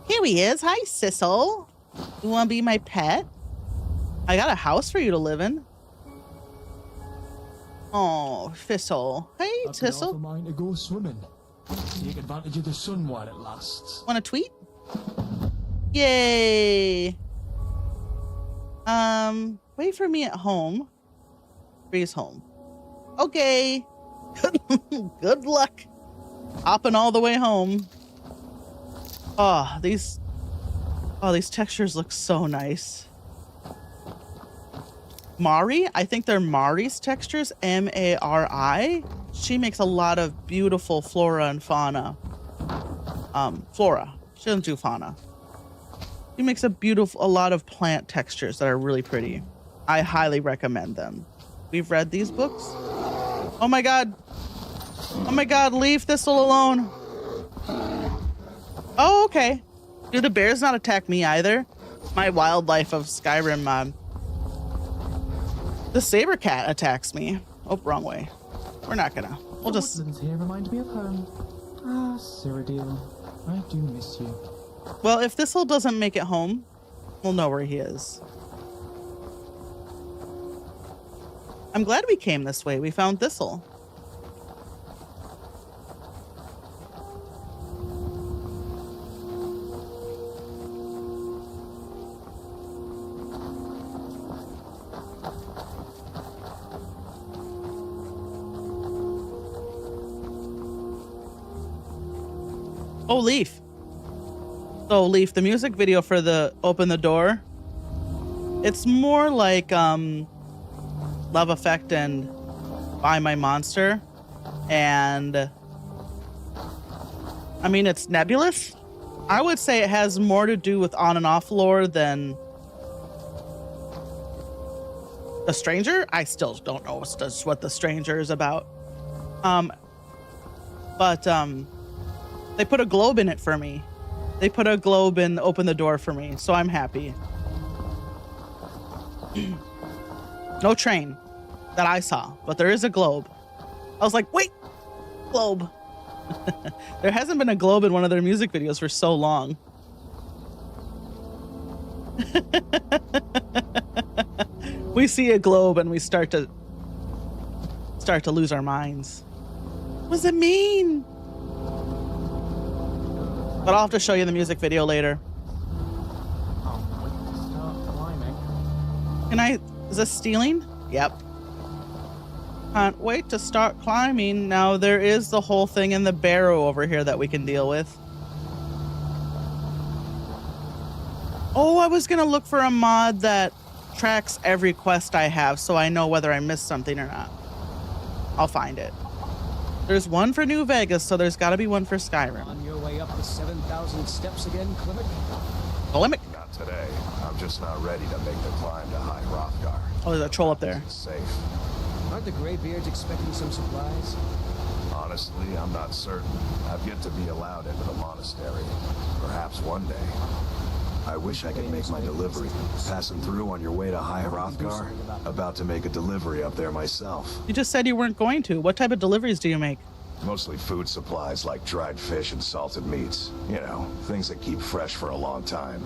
Here he is. Hi, Sissel. You want to be my pet? I got a house for you to live in. Oh, Thistle. Hey, I've been Thistle. off of mine to go swimming. Take advantage of the sun while it lasts. Want to tweet? Yay! Wait for me at home. Breeze home. Okay. Good luck. Hopping all the way home. Oh, these textures look so nice. Mari, I think they're Mari's textures, M-A-R-I. She makes a lot of beautiful flora and fauna. Flora. She doesn't do fauna. She makes a lot of plant textures that are really pretty. I highly recommend them. We've read these books. Oh my god. Oh my god, leave Thistle alone. Oh, okay. Do the bears not attack me either? My wildlife of Skyrim mod. The saber cat attacks me. Oh, wrong way. We're not gonna. We'll just. Woodlands here remind me of home. Ah, Cyrodiil, I do miss you. Well, if Thistle doesn't make it home, we'll know where he is. I'm glad we came this way. We found Thistle. Oh, Leaf. So, Leaf, the music video for the Open the Door, it's more like Love Effect and Buy My Monster. And, I mean, it's nebulous. I would say it has more to do with on and off lore than The Stranger. I still don't know what The Stranger is about. They put a globe in it for me. They put a globe in Open the Door for me, so I'm happy. No train that I saw, but there is a globe. I was like, wait, globe. There hasn't been a globe in one of their music videos for so long. We see a globe and we start to lose our minds. What does it mean? But I'll have to show you the music video later. Can't wait to start climbing. Can I? Is this stealing? Yep. Can't wait to start climbing. Now there is the whole thing in the barrow over here that we can deal with. Oh, I was gonna look for a mod that tracks every quest I have so I know whether I missed something or not. I'll find it. There's one for New Vegas, so there's gotta be one for Skyrim. On your way up the 7,000 steps again, Klimek? Klimek? Not today. I'm just not ready to make the climb to High Hrothgar. Oh, there's a troll up there. It's safe. Aren't the Greybeards expecting some supplies? Honestly, I'm not certain. I've yet to be allowed into the monastery. Perhaps one day. I wish I could make my delivery. Passing through on your way to High Hrothgar? About to make a delivery up there myself. You just said you weren't going to. What type of deliveries do you make? Mostly food supplies like dried fish and salted meats. You know, things that keep fresh for a long time.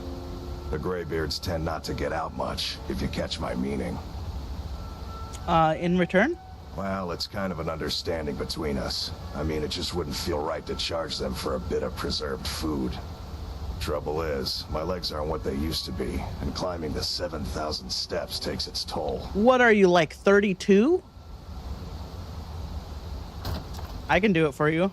The Greybeards tend not to get out much, if you catch my meaning. In return? Well, it's kind of an understanding between us. I mean, it just wouldn't feel right to charge them for a bit of preserved food. Trouble is, my legs aren't what they used to be, and climbing the 7,000 steps takes its toll. What are you, like 32? I can do it for you.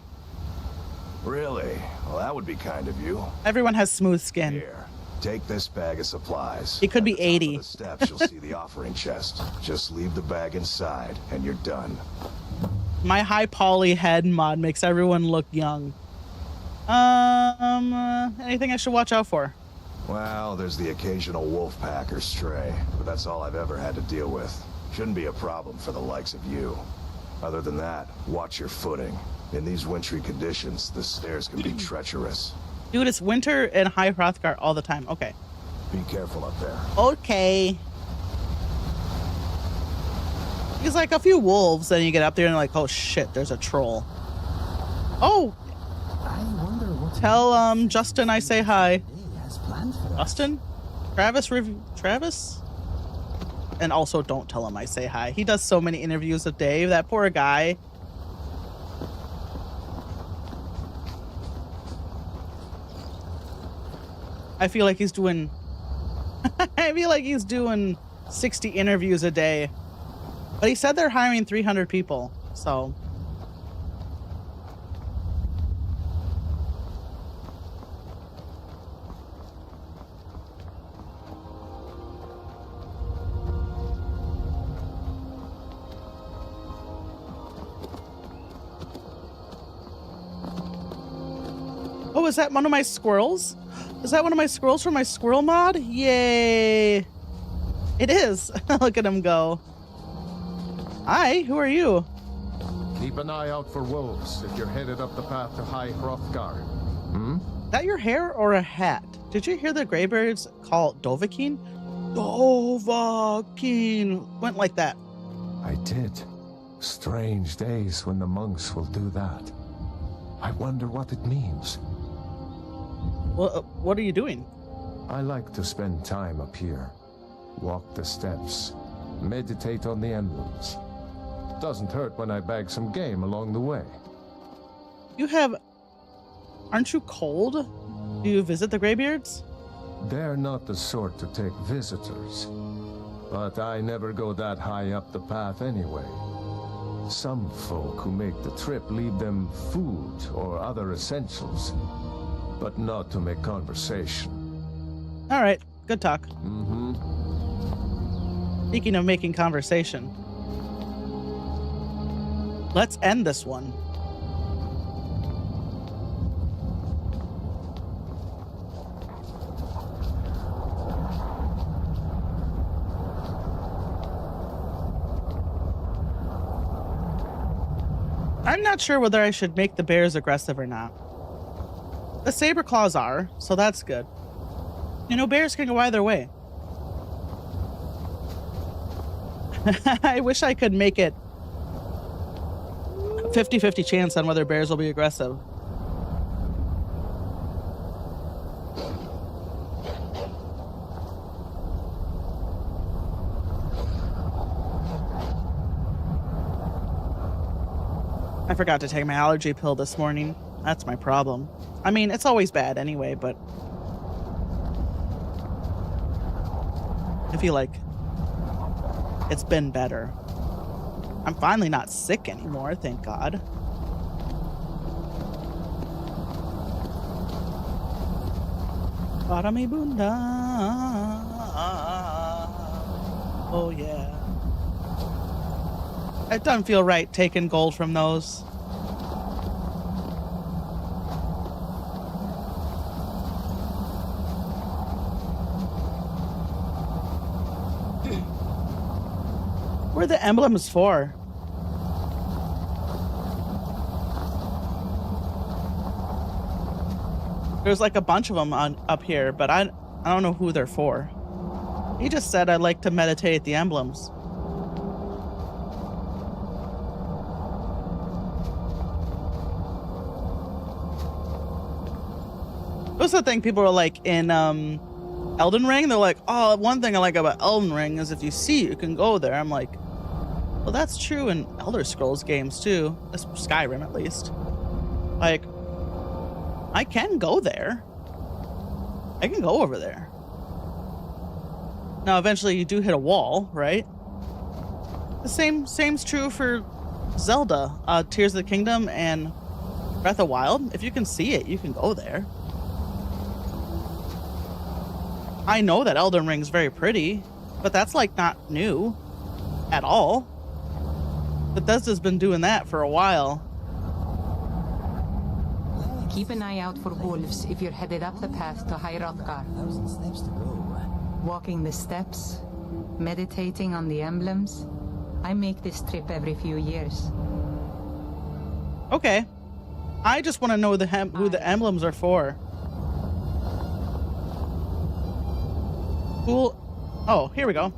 Really? Well, that would be kind of you. Everyone has smooth skin. Here, take this bag of supplies. It could be At the top 80. of the steps, you'll see the offering chest. Just leave the bag inside, and you're done. My high poly head mod makes everyone look young. Anything I should watch out for? Well, there's the occasional wolf pack or stray, but that's all I've ever had to deal with. Shouldn't be a problem for the likes of you. Other than that, watch your footing. In these wintry conditions, the stairs can be treacherous. Dude, it's winter in High Hrothgar all the time. Okay. Be careful up there. Okay. It's like a few wolves, then you get up there and you're like, oh shit, there's a troll. Oh, I wonder what tell Justin I say hi. he has planned for us. Justin? Travis? And also don't tell him I say hi. He does so many interviews a day. That poor guy. I feel like he's doing I feel like he's doing 60 interviews a day. But he said they're hiring 300 people. So oh, is that one of my squirrels? Is that one of my squirrels from my squirrel mod? Yay. It is. Look at him go. Hi, who are you? Keep an eye out for wolves if you're headed up the path to High Hrothgar. Is that your hair or a hat? Did you hear the Greybirds call Dovahkiin? Dovahkiin. Went like that. I did. Strange days when the monks will do that. I wonder what it means. Well, what are you doing? I like to spend time up here. Walk the steps. Meditate on the emblems. Doesn't hurt when I bag some game along the way. Aren't you cold? Do you visit the Greybeards? They're not the sort to take visitors. But I never go that high up the path anyway. Some folk who make the trip leave them food or other essentials, but not to make conversation. All right, good talk. Mm-hmm. Speaking of making conversation, let's end this one. I'm not sure whether I should make the bears aggressive or not. The saber claws are, so that's good. You know, bears can go either way. I wish I could make it 50-50 chance on whether bears will be aggressive. I forgot to take my allergy pill this morning. That's my problem. I mean, it's always bad anyway, but I feel like it's been better. I'm finally not sick anymore, thank God. Para mi bunda. Oh yeah. It doesn't feel right taking gold from those. What are the emblems for? There's like a bunch of them up here, but I don't know who they're for. He just said I'd like to meditate the emblems. That's the thing people are like in Elden Ring. They're like, oh, one thing I like about Elden Ring is if you see it, you can go there. I'm like, well, that's true in Elder Scrolls games too. Skyrim, at least. Like, I can go there. I can go over there. Now, eventually you do hit a wall, right? The same's true for Zelda, Tears of the Kingdom and Breath of the Wild. If you can see it, you can go there. I know that Elden Ring's very pretty, but that's like not new at all. Bethesda's been doing that for a while. Keep an eye out for wolves if you're headed up the path to High Hrothgar. 1,000 steps to go. Walking the steps, meditating on the emblems. I make this trip every few years. Okay. I just want to know who the emblems are for. Cool. Oh, here we go.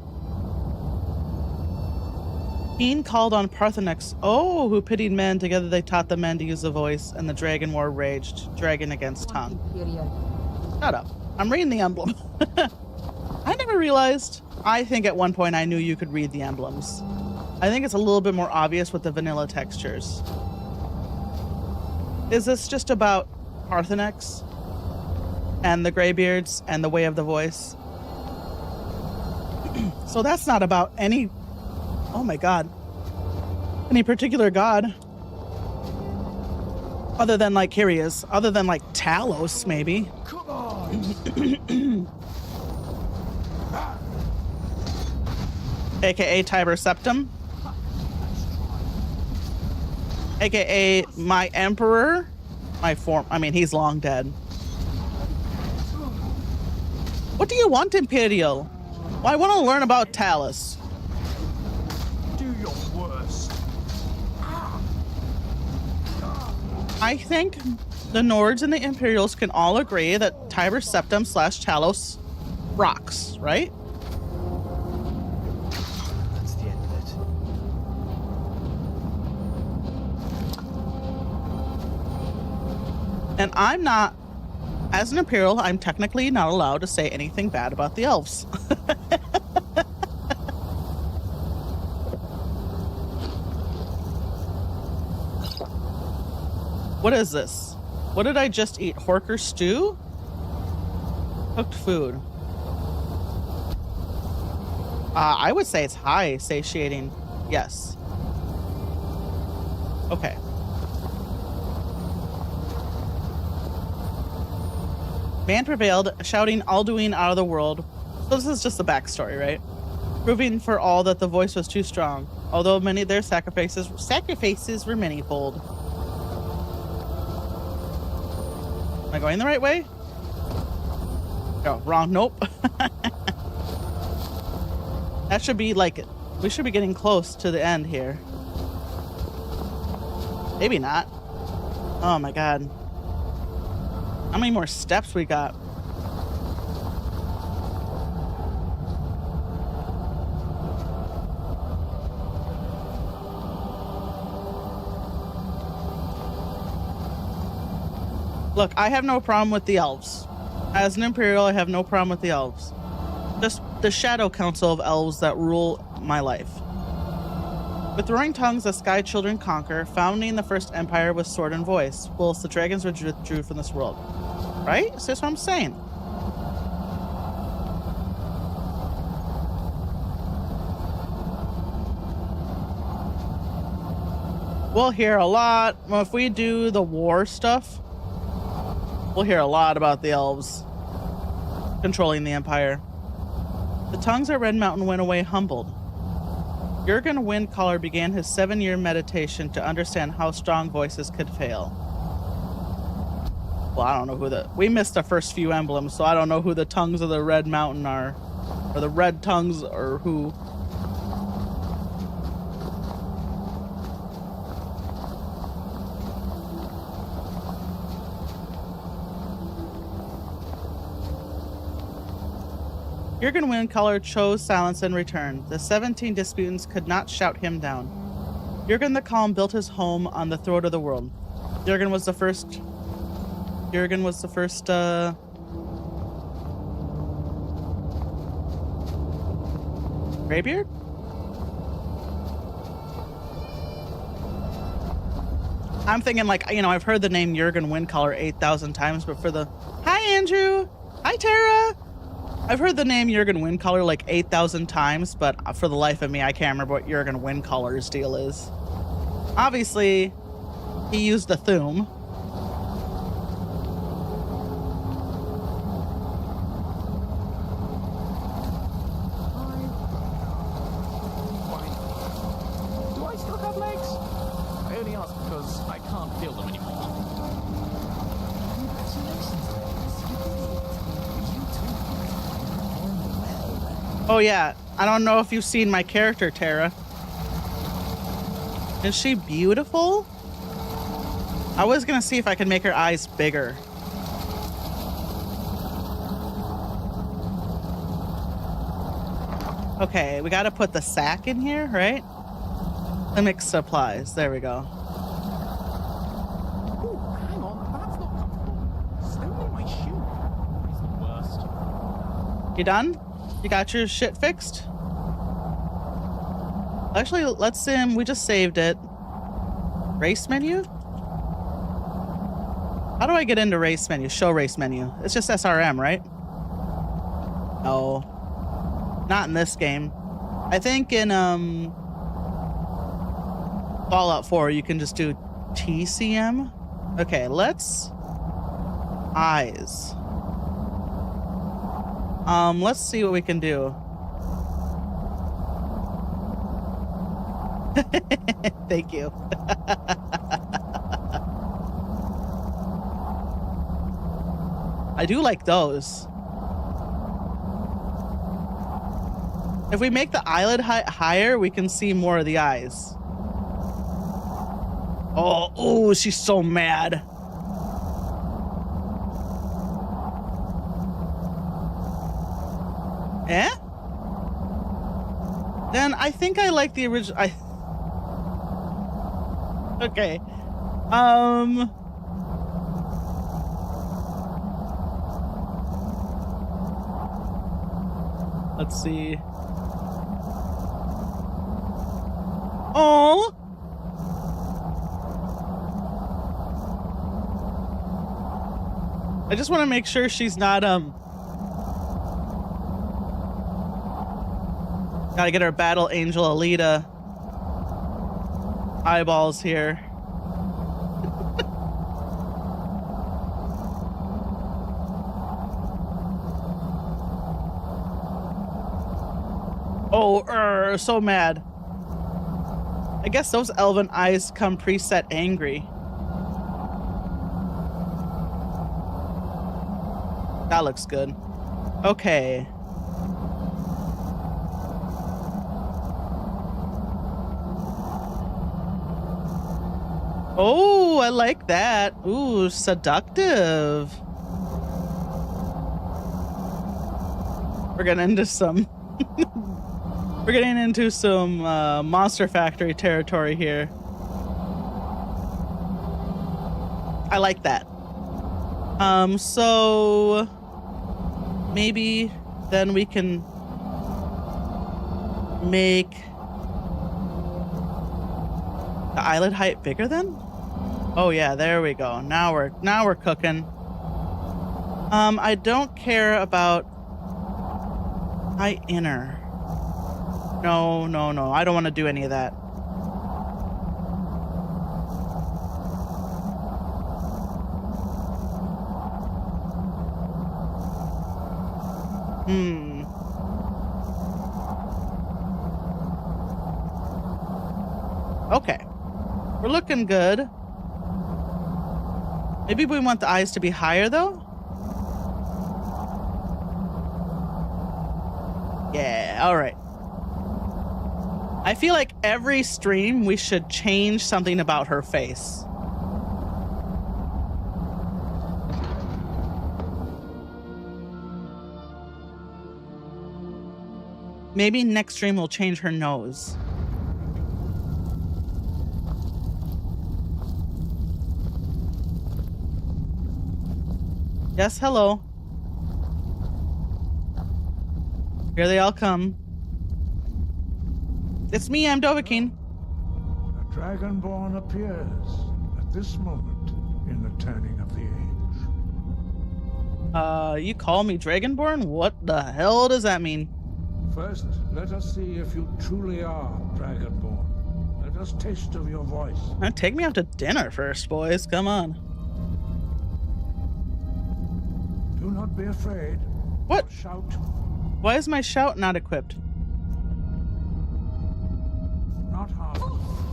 Keen called on Parthenex. Oh, who pitied men. Together they taught the men to use the voice, and the dragon war raged. Dragon against tongue. Shut up. I'm reading the emblem. I never realized. I think at one point I knew you could read the emblems. I think it's a little bit more obvious with the vanilla textures. Is this just about Parthenex? and the Greybeards and the Way of the Voice. So that's not about any, oh my god, any particular god. Other than like, here he is, other than like Talos maybe. Come on! AKA Tiber Septim. AKA my emperor. He's long dead. What do you want, Imperial? Well, I want to learn about Talos. Do your worst. I think the Nords and the Imperials can all agree that Tiber Septim / Talos rocks, right? That's the end of it. And I'm not, as an Imperial, I'm technically not allowed to say anything bad about the elves. What is this? What did I just eat? Horker stew? Cooked food. I would say it's high satiating. Yes. Okay. Man prevailed, shouting Alduin out of the world. So this is just the backstory, right? Proving for all that the voice was too strong, although many of their sacrifices were manyfold. Am I going the right way? Oh, wrong. Nope. That should be like, we should be getting close to the end here. Maybe not. Oh my god. How many more steps we got? Look, I have no problem with the elves. As an Imperial, I have no problem with the elves. Just the Shadow Council of elves that rule my life. With roaring tongues, the Sky Children conquer, founding the first empire with sword and voice, whilst the dragons withdrew from this world. Right? So that's what I'm saying. We'll hear a lot. Well, if we do the war stuff, we'll hear a lot about the elves controlling the empire. The tongues at Red Mountain went away humbled. Jurgen Windcaller began his 7-year meditation to understand how strong voices could fail. Well, I don't know who we missed the first few emblems, so I don't know who the tongues of the Red Mountain are. Or the red tongues, or who. Jurgen Windcaller chose silence and returned. The 17 disputants could not shout him down. Jurgen the Calm built his home on the throat of the world. Jurgen was the first Greybeard? I'm thinking like, I've heard the name Jurgen Windcaller 8,000 times, but for the... Hi, Andrew! Hi, Tara! I've heard the name Jurgen Windcaller like 8,000 times, but for the life of me, I can't remember what Jurgen Windcaller's deal is. Obviously, he used the Thum. Do I still have legs? I only ask because I can't feel them anymore. Oh yeah, I don't know if you've seen my character, Tara. Is she beautiful? I was gonna see if I could make her eyes bigger. Okay, we gotta put the sack in here, right? The mixed supplies, there we go. Ooh, hang on, that's not comfortable. Stone in my shoe. It's the worst. You done? You got your shit fixed? Actually, let's we just saved it. Race menu? How do I get into race menu? Show race menu. It's just SRM, right? No. Not in this game. I think in Fallout 4 you can just do TCM. Okay, let's eyes. Let's see what we can do. Thank you. I do like those. If we make the eyelid higher, we can see more of the eyes. Oh, she's so mad. Eh? Then I think I like the original. Okay. Let's see. Oh. I just want to make sure she's not gotta get our battle angel Alita eyeballs here. Oh, so mad. I guess those elven eyes come preset angry. That looks good. Okay. Oh, I like that. Ooh, seductive. We're getting into some we're getting into some Monster Factory territory here. I like that. So maybe then we can make the eyelid height bigger then? Oh yeah, there we go. Now we're cooking. I don't care about eye inner. No. I don't want to do any of that. Okay. We're looking good. Maybe we want the eyes to be higher though? Yeah, alright. I feel like every stream we should change something about her face. Maybe next stream we'll change her nose. Yes, hello. Here they all come. It's me, I'm Dovahkiin. A Dragonborn appears at this moment in the turning of the age. You call me Dragonborn? What the hell does that mean? First, let us see if you truly are Dragonborn. Let us taste of your voice. Take me out to dinner first, boys. Come on. Do not be afraid. What? Shout. Why is my shout not equipped? Not hard.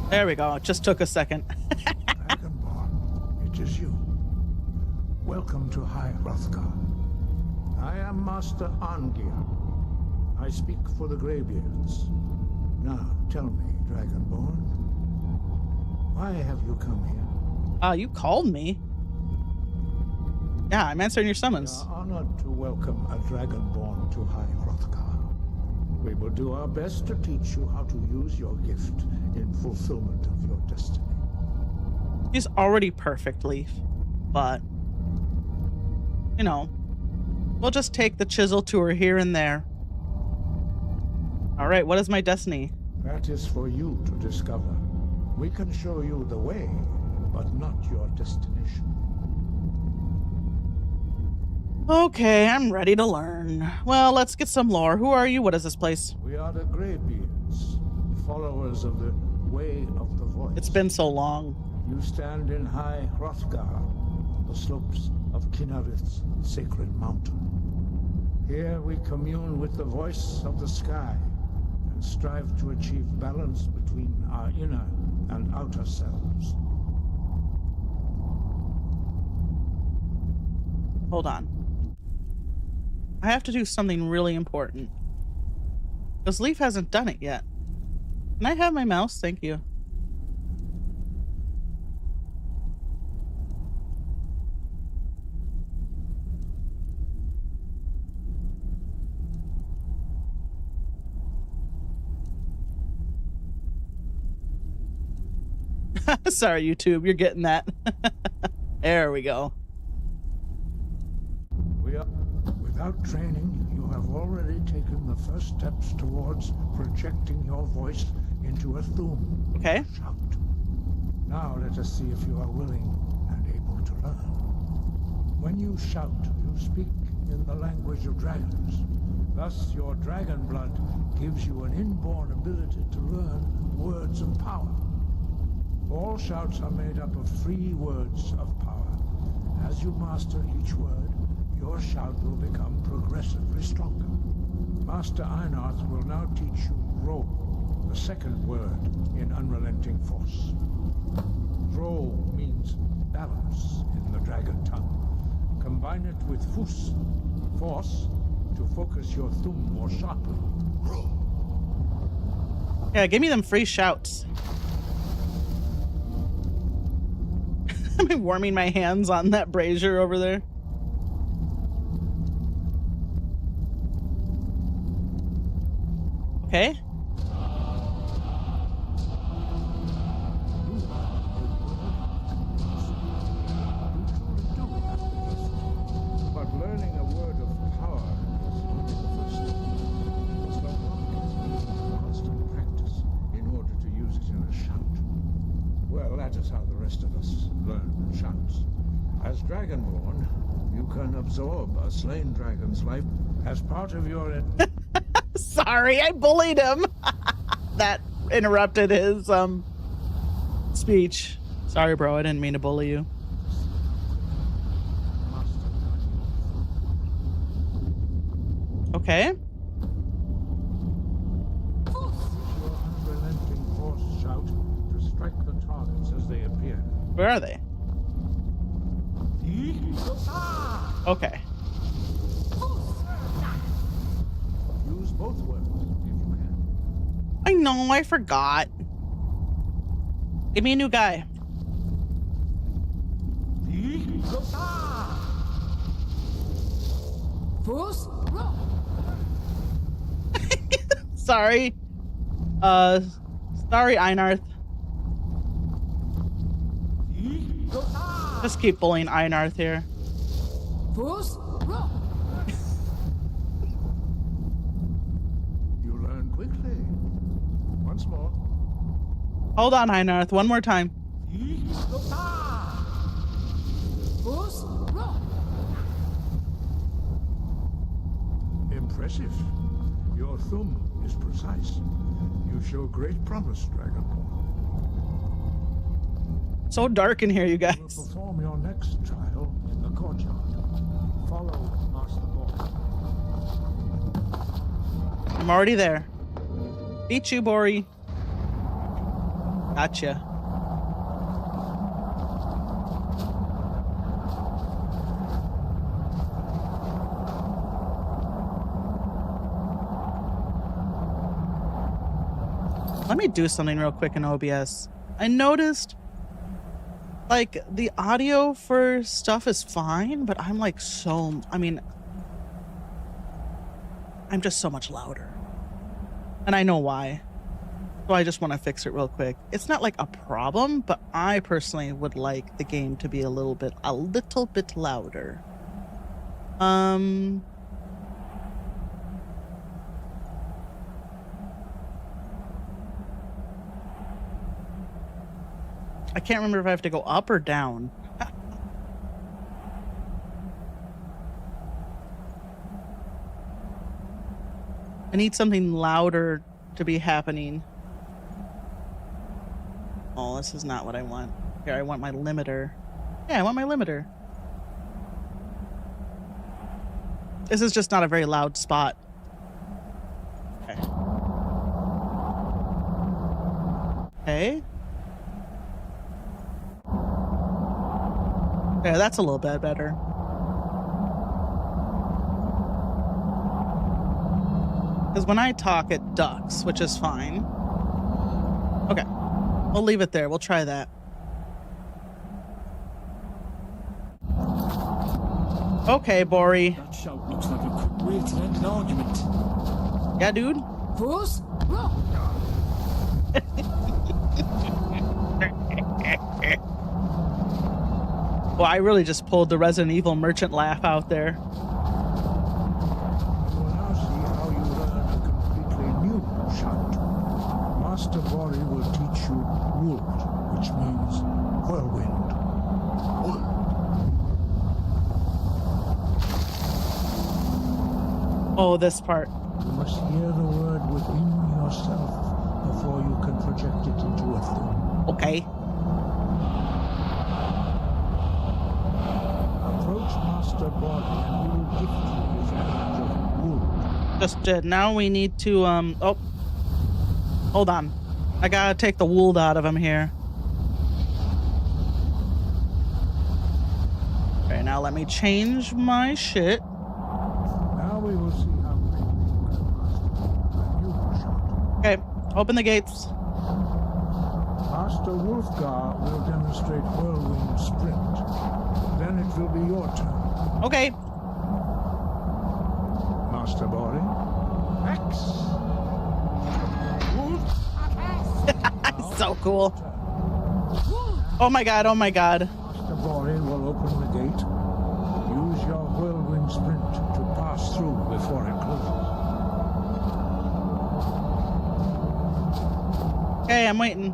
There we go. It just took a second. Dragonborn, it is you. Welcome to High Hrothgar. I am Master Angir. I speak for the Greybeards. Now, tell me, Dragonborn, why have you come here? You called me. Yeah, I'm answering your summons. We are honored to welcome a Dragonborn to High Hrothgar. We will do our best to teach you how to use your gift in fulfillment of your destiny. He's already perfect, Leaf. But, you know, we'll just take the chisel to her here and there. All right, what is my destiny? That is for you to discover. We can show you the way, but not your destination. Okay, I'm ready to learn. Well, let's get some lore. Who are you? What is this place? We are the Greybeards, followers of the Way of the Voice. It's been so long. You stand in High Hrothgar, on the slopes of Kinnarith's sacred mountain. Here we commune with the voice of the sky and strive to achieve balance between our inner and outer selves. Hold on. I have to do something really important. Because Leaf hasn't done it yet. Can I have my mouse? Thank you. Sorry, YouTube. You're getting that. There we go. Without training, you have already taken the first steps towards projecting your voice into a Thu'um. Okay. Shout. Now let us see if you are willing and able to learn. When you shout, you speak in the language of dragons. Thus, your dragon blood gives you an inborn ability to learn words of power. All shouts are made up of 3 words of power. As you master each word, your shout will become progressively stronger. Master Einarth will now teach you Ro, the second word in Unrelenting Force. Ro means balance in the dragon tongue. Combine it with Fus, force, to focus your Thu'um more sharply. Ro. Yeah, give me them free shouts. I'm warming my hands on that brazier over there. Okay. But learning a word of power is only the first step. It's not rocket, constant practice in order to use it in a shout. Well, that is how the rest of us learn shouts. As Dragonborn, you can absorb a slain dragon's life as part of your... Sorry, I bullied him. That interrupted his speech. Sorry, bro. I didn't mean to bully you. Okay. Your unrelenting force shout to strike the targets as they appear. Where are they? Okay. Use both words if you can. I know, I forgot. Give me a new guy. Sorry. Sorry, Einarth. Just keep bullying Einarth here. You learn quickly. Once more. Hold on, Einarth. One more time. Impressive. Your Thu'um is precise. You show great promise, Dragonborn. So dark in here, you guys. You will perform your next trial in the courtyard. Follow Master Boy. I'm already there. Beat you, Bori. Gotcha. Let me do something real quick in OBS. I noticed, like, the audio for stuff is fine, but I'm like I'm just so much louder. And I know why. So I just want to fix it real quick. It's not like a problem, but I personally would like the game to be a little bit louder. I can't remember if I have to go up or down. I need something louder to be happening. Oh, this is not what I want. Here, I want my limiter. Yeah, I want my limiter. This is just not a very loud spot. Okay. Okay. Yeah, that's a little bit better. Because when I talk, it ducks, which is fine. Okay. We'll leave it there. We'll try that. Okay, Bori. That shout looks like a quick way to end an argument. Yeah, dude. Fools! Well, I really just pulled the Resident Evil merchant laugh out there. You will now see how you learn a completely new shout. Master Bori will teach you Wold, which means whirlwind. Oh, this part. You must hear the word within yourself before you can project it into a thing. Okay. Approach Master Bori and he will gift you his knowledge of Wold. Just did. Now we need to, oh. Hold on. I gotta take the wool out of him here. Okay, now let me change my shit. Now we will see how quickly you can master a new shout. Okay, open the gates. Master Wolfgar will demonstrate whirlwind sprint. Then it will be your turn. Okay. Master Bori. X. So cool. Oh my god, oh my god. Master Bori will open the gate. Use your whirlwind sprint to pass through before it closes. Okay, I'm waiting.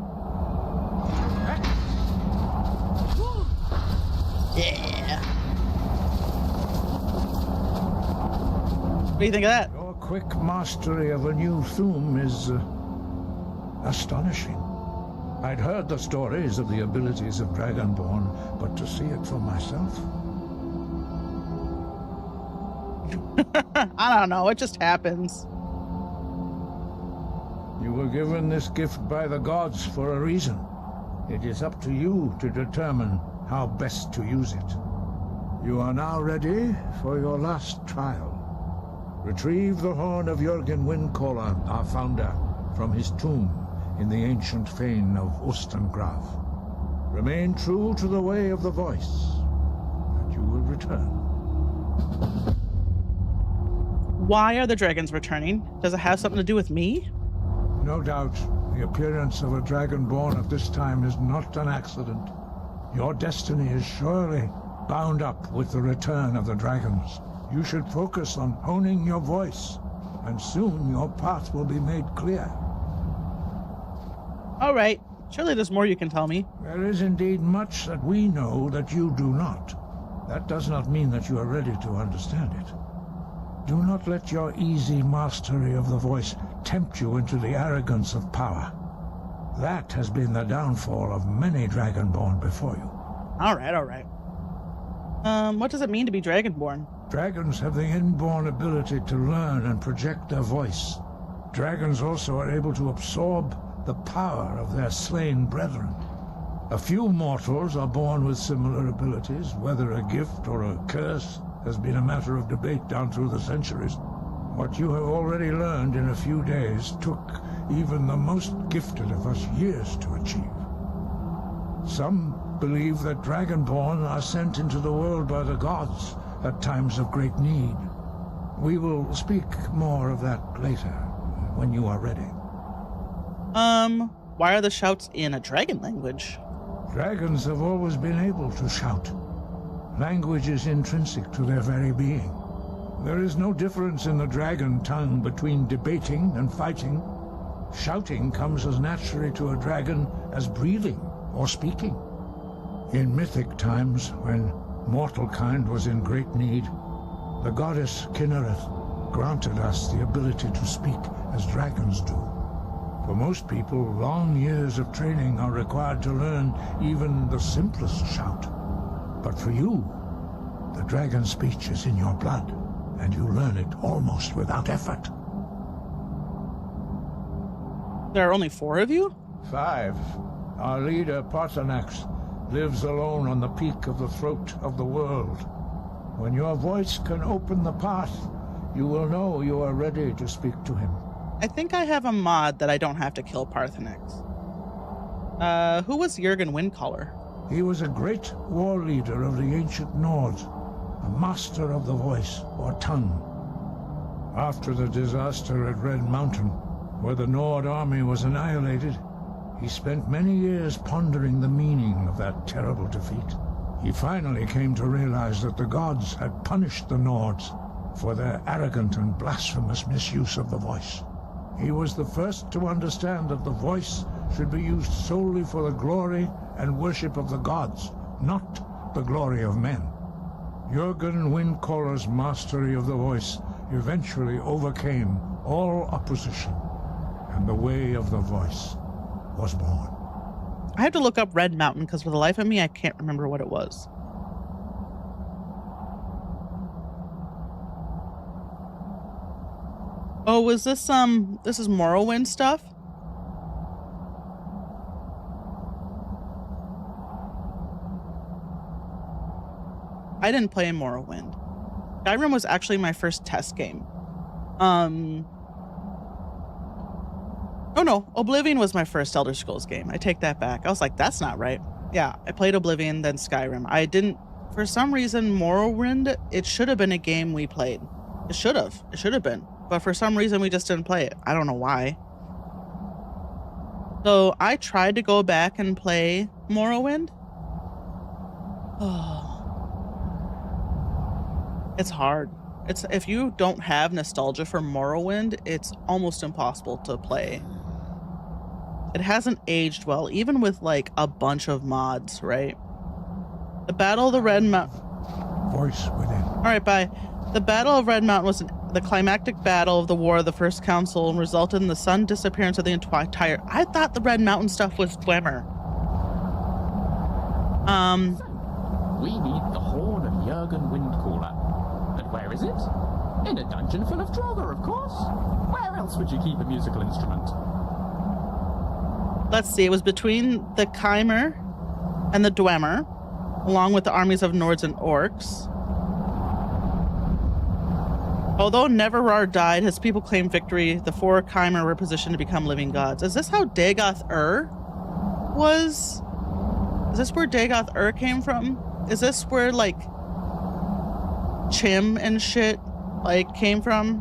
Yeah. What do you think of that? Your quick mastery of a new thum is astonishing. I'd heard the stories of the abilities of Dragonborn, but to see it for myself. I don't know, it just happens. You were given this gift by the gods for a reason. It is up to you to determine how best to use it. You are now ready for your last trial. Retrieve the horn of Jürgen Windcaller, our founder, from his tomb in the ancient fane of Ostengraf. Remain true to the way of the voice, and you will return. Why are the dragons returning? Does it have something to do with me? No doubt, the appearance of a Dragonborn at this time is not an accident. Your destiny is surely bound up with the return of the dragons. You should focus on honing your voice, and soon your path will be made clear. All right. Surely there's more you can tell me. There is indeed much that we know that you do not. That does not mean that you are ready to understand it. Do not let your easy mastery of the voice tempt you into the arrogance of power. That has been the downfall of many Dragonborn before you. All right, all right. What does it mean to be Dragonborn? Dragons have the inborn ability to learn and project their voice. Dragons also are able to absorb the power of their slain brethren. A few mortals are born with similar abilities. Whether a gift or a curse has been a matter of debate down through the centuries. What you have already learned in a few days took even the most gifted of us years to achieve. Some believe that Dragonborn are sent into the world by the gods at times of great need. We will speak more of that later, when you are ready. Why are the shouts in a dragon language? Dragons have always been able to shout. Language is intrinsic to their very being. There is no difference in the dragon tongue between debating and fighting. Shouting comes as naturally to a dragon as breathing or speaking. In mythic times, when mortal kind was in great need, the goddess Kinnereth granted us the ability to speak as dragons do. For most people, long years of training are required to learn even the simplest shout. But for you, the dragon speech is in your blood, and you learn it almost without effort. There are only 4 of you? 5. Our leader, Parthenax, lives alone on the peak of the throat of the world. When your voice can open the path, you will know you are ready to speak to him. I think I have a mod that I don't have to kill Parthenax. Who was Jurgen Windcaller? He was a great war leader of the ancient Nords, a master of the voice, or tongue. After the disaster at Red Mountain, where the Nord army was annihilated, he spent many years pondering the meaning of that terrible defeat. He finally came to realize that the gods had punished the Nords for their arrogant and blasphemous misuse of the voice. He was the first to understand that the voice should be used solely for the glory and worship of the gods, not the glory of men. Jurgen Windcaller's mastery of the voice eventually overcame all opposition, and the way of the voice was born. I have to look up Red Mountain because for the life of me, I can't remember what it was. Oh, was this this is Morrowind stuff? I didn't play Morrowind. Skyrim was actually my first test game. Oh no, Oblivion was my first Elder Scrolls game. I take that back. I was like, that's not right. Yeah, I played Oblivion, then Skyrim. I didn't, for some reason, Morrowind, it should have been a game we played. It should have been. But for some reason, we just didn't play it. I don't know why. So I tried to go back and play Morrowind. Oh. It's hard. It's, if you don't have nostalgia for Morrowind, it's almost impossible to play. It hasn't aged well, even with like a bunch of mods, right? The Battle of the Red Mountain. Voice within. All right, bye. The Battle of Red Mountain was the climactic battle of the War of the First Council and resulted in the sudden disappearance of the entire. I thought the Red Mountain stuff was Dwemer. We need the horn of Jurgen Windcaller. And where is it? In a dungeon full of Draugr, of course. Where else would you keep a musical instrument? Let's see, it was between the Chimer and the Dwemer, along with the armies of Nords and Orcs. Although Neverrar died, his people claimed victory. The 4 Chimer were positioned to become living gods. Is this how Dagoth was? Is this where Dagoth came from? Is this where, like, Chim and shit, like, came from?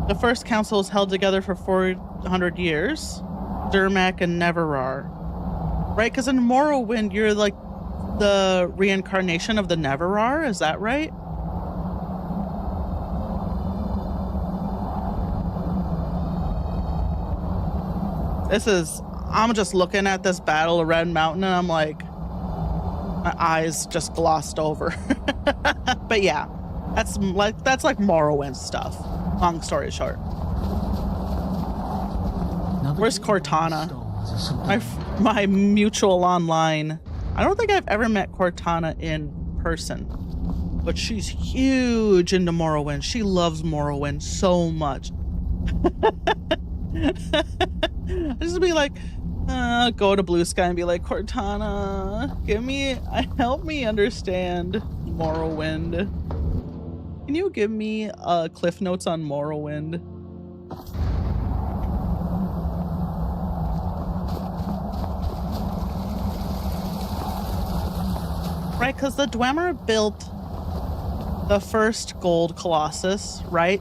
The first council was held together for 400 years. Durmak and Neverrar. Right? Because in Morrowind, you're, like, the reincarnation of the Neverrar. Is that right? This is, I'm just looking at this Battle of Red Mountain and I'm like, my eyes just glossed over. But yeah, that's like Morrowind stuff. Long story short. Where's Cortana? My mutual online. I don't think I've ever met Cortana in person, but she's huge into Morrowind. She loves Morrowind so much. I just be like, go to Blue Sky and be like, Cortana, help me understand Morrowind. Can you give me cliff notes on Morrowind? Right, because the Dwemer built the first gold colossus, right?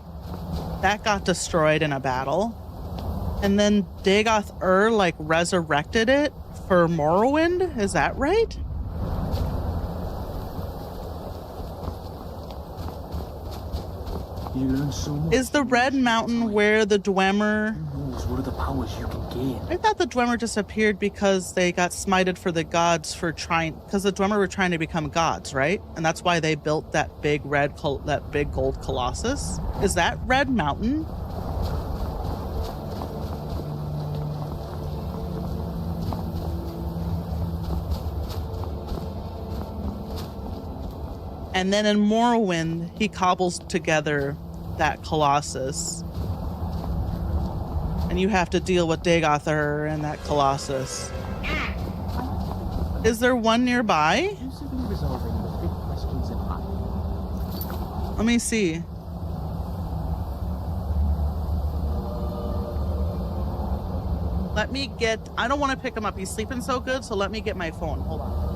That got destroyed in a battle. And then Dagoth like resurrected it for Morrowind? Is that right? You learn so much. Is the Red Mountain where the Dwemer knows what other powers you can gain. I thought the Dwemer disappeared because they got smited for the gods for trying, because the Dwemer were trying to become gods, right? And that's why they built that big that big gold colossus. Is that Red Mountain? And then in Morrowind, he cobbles together that colossus. And you have to deal with Dagothar and that colossus. Is there one nearby? Exclusively resolving the big questions in life. Let me see. Let me get... I don't want to pick him up. He's sleeping so good, so let me get my phone. Hold on.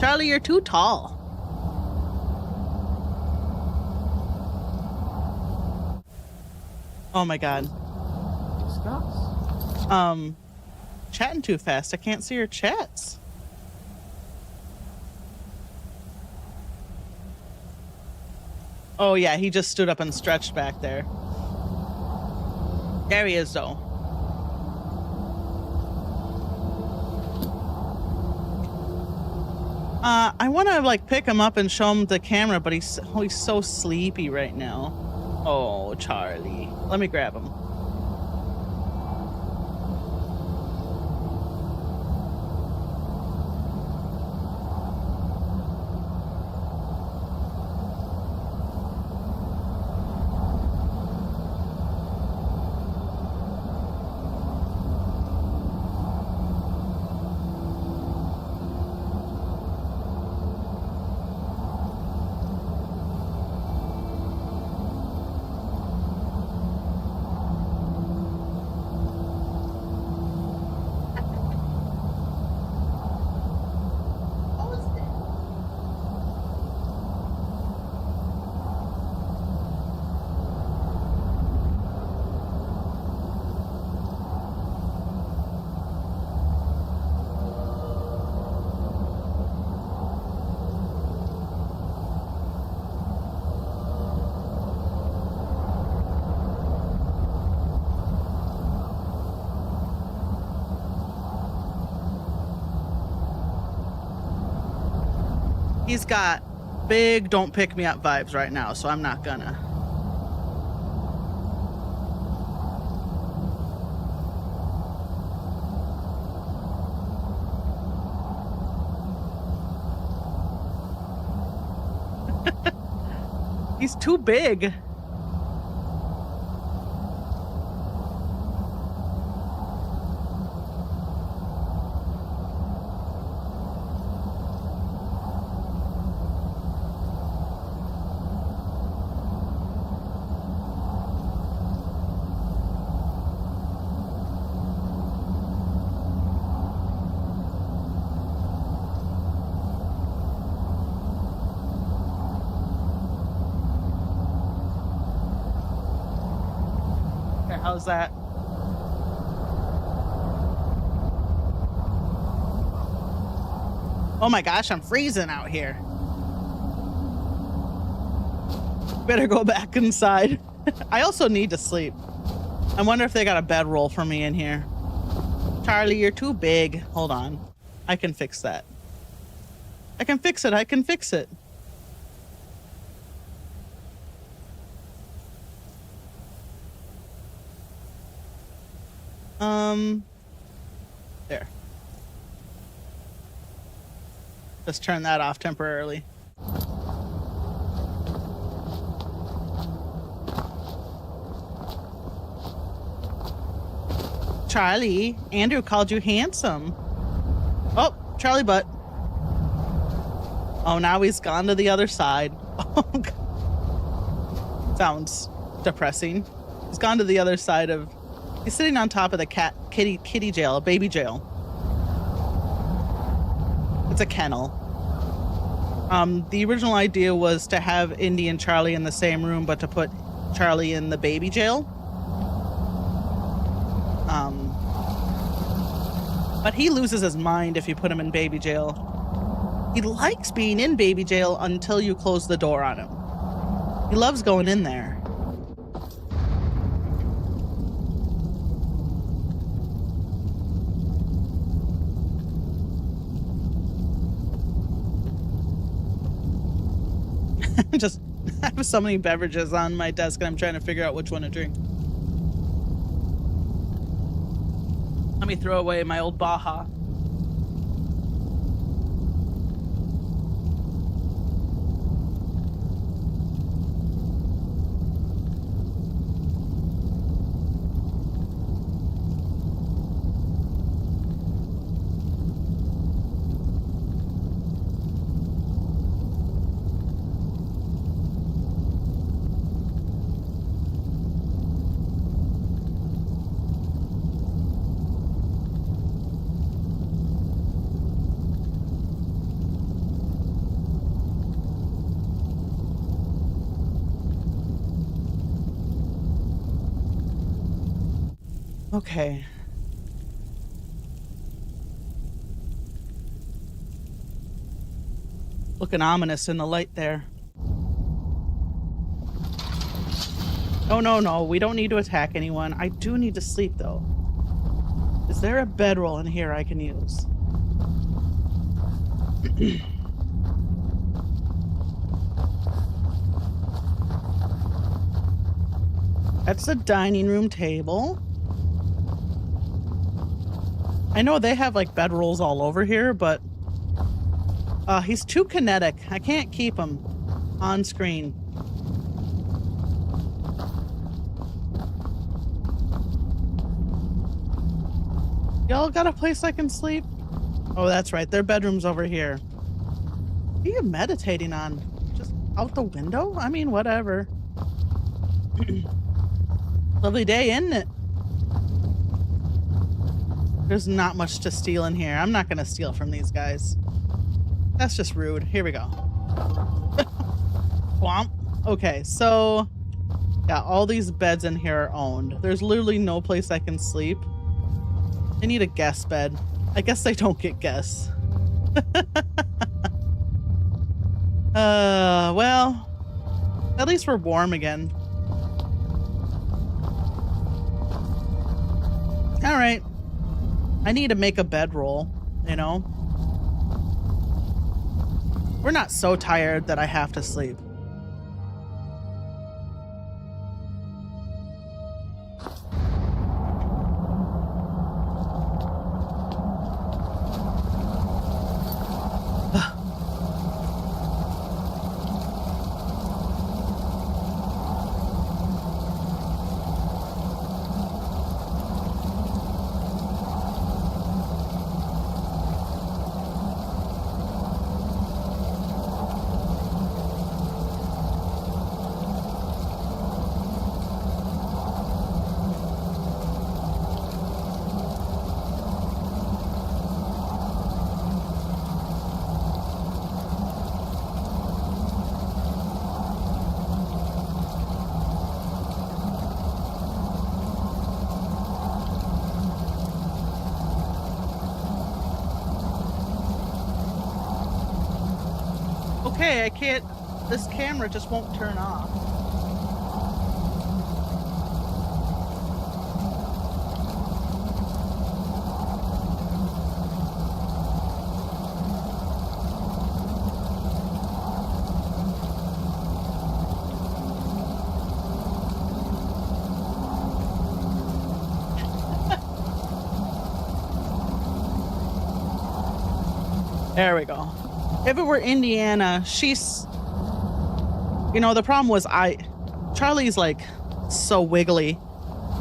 Charlie, you're too tall. Oh my god. Discuss. Chatting too fast. I can't see your chats. Oh yeah, he just stood up and stretched back there. There he is though. I want to like pick him up and show him the camera, but he's so sleepy right now. Oh, Charlie. Let me grab him. He's got big don't pick me up vibes right now, so I'm not gonna. He's too big. How's that? Oh my gosh, I'm freezing out here. Better go back inside. I also need to sleep. I wonder if they got a bedroll for me in here. Charlie, you're too big. Hold on. I can fix that. I can fix it. I can fix it. There. Let's turn that off temporarily. Charlie, Andrew called you handsome. Oh, Charlie butt. Oh, now he's gone to the other side. Oh, God. Sounds depressing. He's gone to the other side of... He's sitting on top of the kitty jail, baby jail. It's a kennel. The original idea was to have Indy and Charlie in the same room, but to put Charlie in the baby jail. But he loses his mind if you put him in baby jail. He likes being in baby jail until you close the door on him. He loves going in there. Just I have so many beverages on my desk and I'm trying to figure out which one to drink. Let me throw away my old Baja. Okay. Looking ominous in the light there. Oh, no. We don't need to attack anyone. I do need to sleep, though. Is there a bedroll in here I can use? That's the dining room table. I know they have like bedrolls all over here, but he's too kinetic. I can't keep him on screen. Y'all got a place I can sleep? Oh, that's right. Their bedroom's over here. What are you meditating on? Just out the window? I mean, whatever. Lovely day, isn't it? There's not much to steal in here. I'm not going to steal from these guys. That's just rude. Here we go. Womp. Okay, so... yeah, all these beds in here are owned. There's literally no place I can sleep. I need a guest bed. I guess they don't get guests. Well... at least we're warm again. Alright. I need to make a bedroll, you know? We're not so tired that I have to sleep. Okay, I can't... this camera just won't turn off. There we go. If it were Indiana, she's... You know, the problem was Charlie's like so wiggly.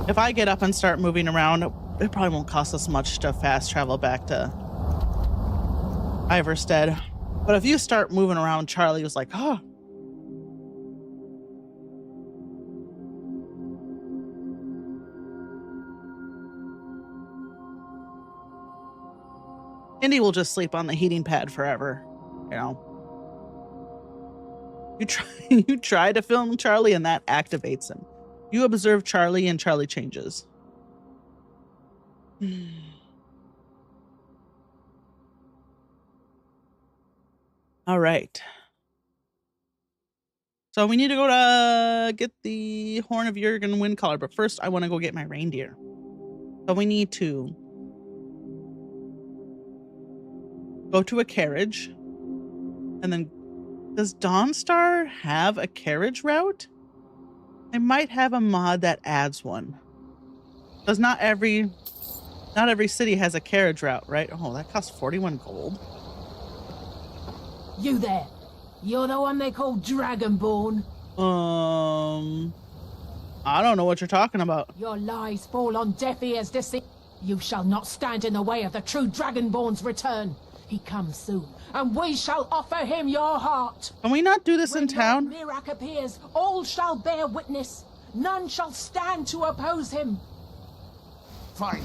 If I get up and start moving around, it probably won't cost us much to fast travel back to Iverstead. But if you start moving around, Charlie was like, oh. Indy will just sleep on the heating pad forever, you know. You try to film Charlie and that activates him. You observe Charlie and Charlie changes. All right. So we need to go to get the Horn of Jurgen wind collar, but first I want to go get my reindeer. So we need to go to a carriage and then does Dawnstar have a carriage route? I might have a mod that adds one. Because not every city has a carriage route, right? Oh, that costs 41 gold. You there. You're the one they call Dragonborn. I don't know what you're talking about. Your lies fall on deaf ears this thing. You shall not stand in the way of the true Dragonborn's return. He comes soon, and we shall offer him your heart. Can we not do this in town? When Mirak appears, all shall bear witness. None shall stand to oppose him. Fine.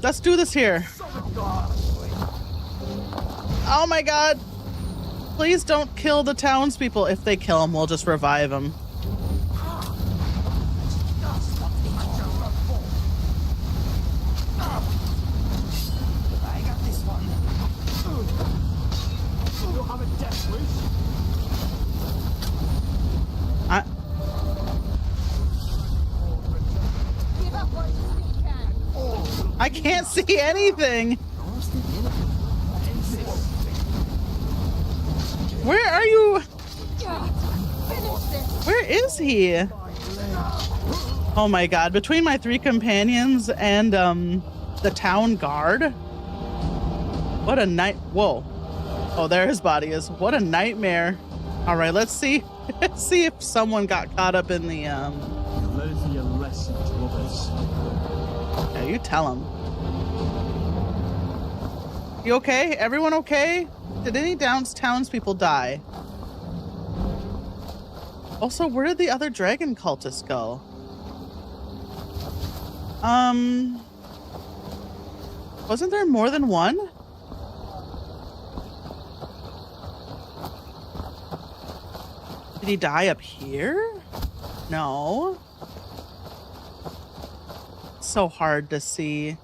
Let's do this here. Oh my god. Please don't kill the townspeople. If they kill them, we'll just revive them. I can't see anything. Where are you? Where is he? Oh my god, between my 3 companions and the town guard. What a night. Whoa. Oh, there his body is. What a nightmare. All right, let's see. Let's see if someone got caught up in the Let it be a lesson to others. Yeah, you tell him. You okay? Everyone okay? Did any townspeople die? Also, where did the other dragon cultists go? Wasn't there more than one? Did he die up here? No. So hard to see.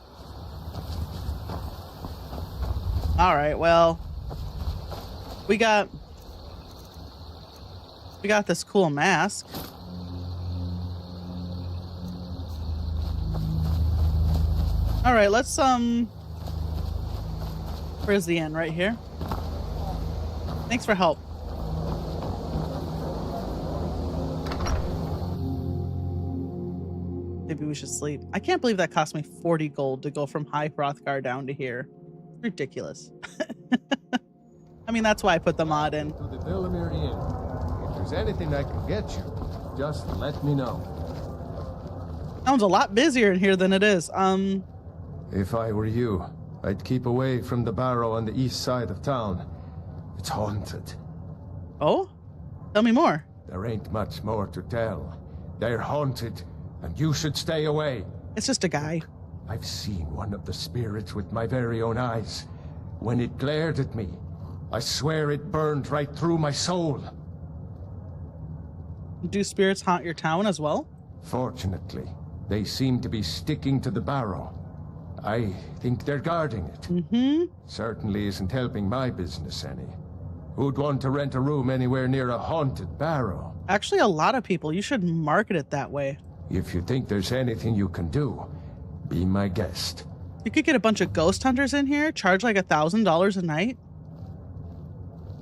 All right, well, we got this cool mask. All right, let's where's the end? Right here. Thanks for help. Maybe we should sleep. I can't believe that cost me 40 gold to go from High Hrothgar down to here. Ridiculous. I mean, that's why I put the mod in. To the Villamere Inn. If there's anything I can get you, just let me know. Sounds a lot busier in here than it is. If I were you, I'd keep away from the barrow on the east side of town. It's haunted. Oh? Tell me more. There ain't much more to tell. They're haunted, and you should stay away. It's just a guy. I've seen one of the spirits with my very own eyes. When it glared at me, I swear it burned right through my soul. Do spirits haunt your town as well? Fortunately, they seem to be sticking to the barrow. I think they're guarding it. Mm-hmm. Certainly isn't helping my business any. Who'd want to rent a room anywhere near a haunted barrow? Actually, a lot of people. You should market it that way. If you think there's anything you can do, be my guest. You could get a bunch of ghost hunters in here, charge like $1,000 a night.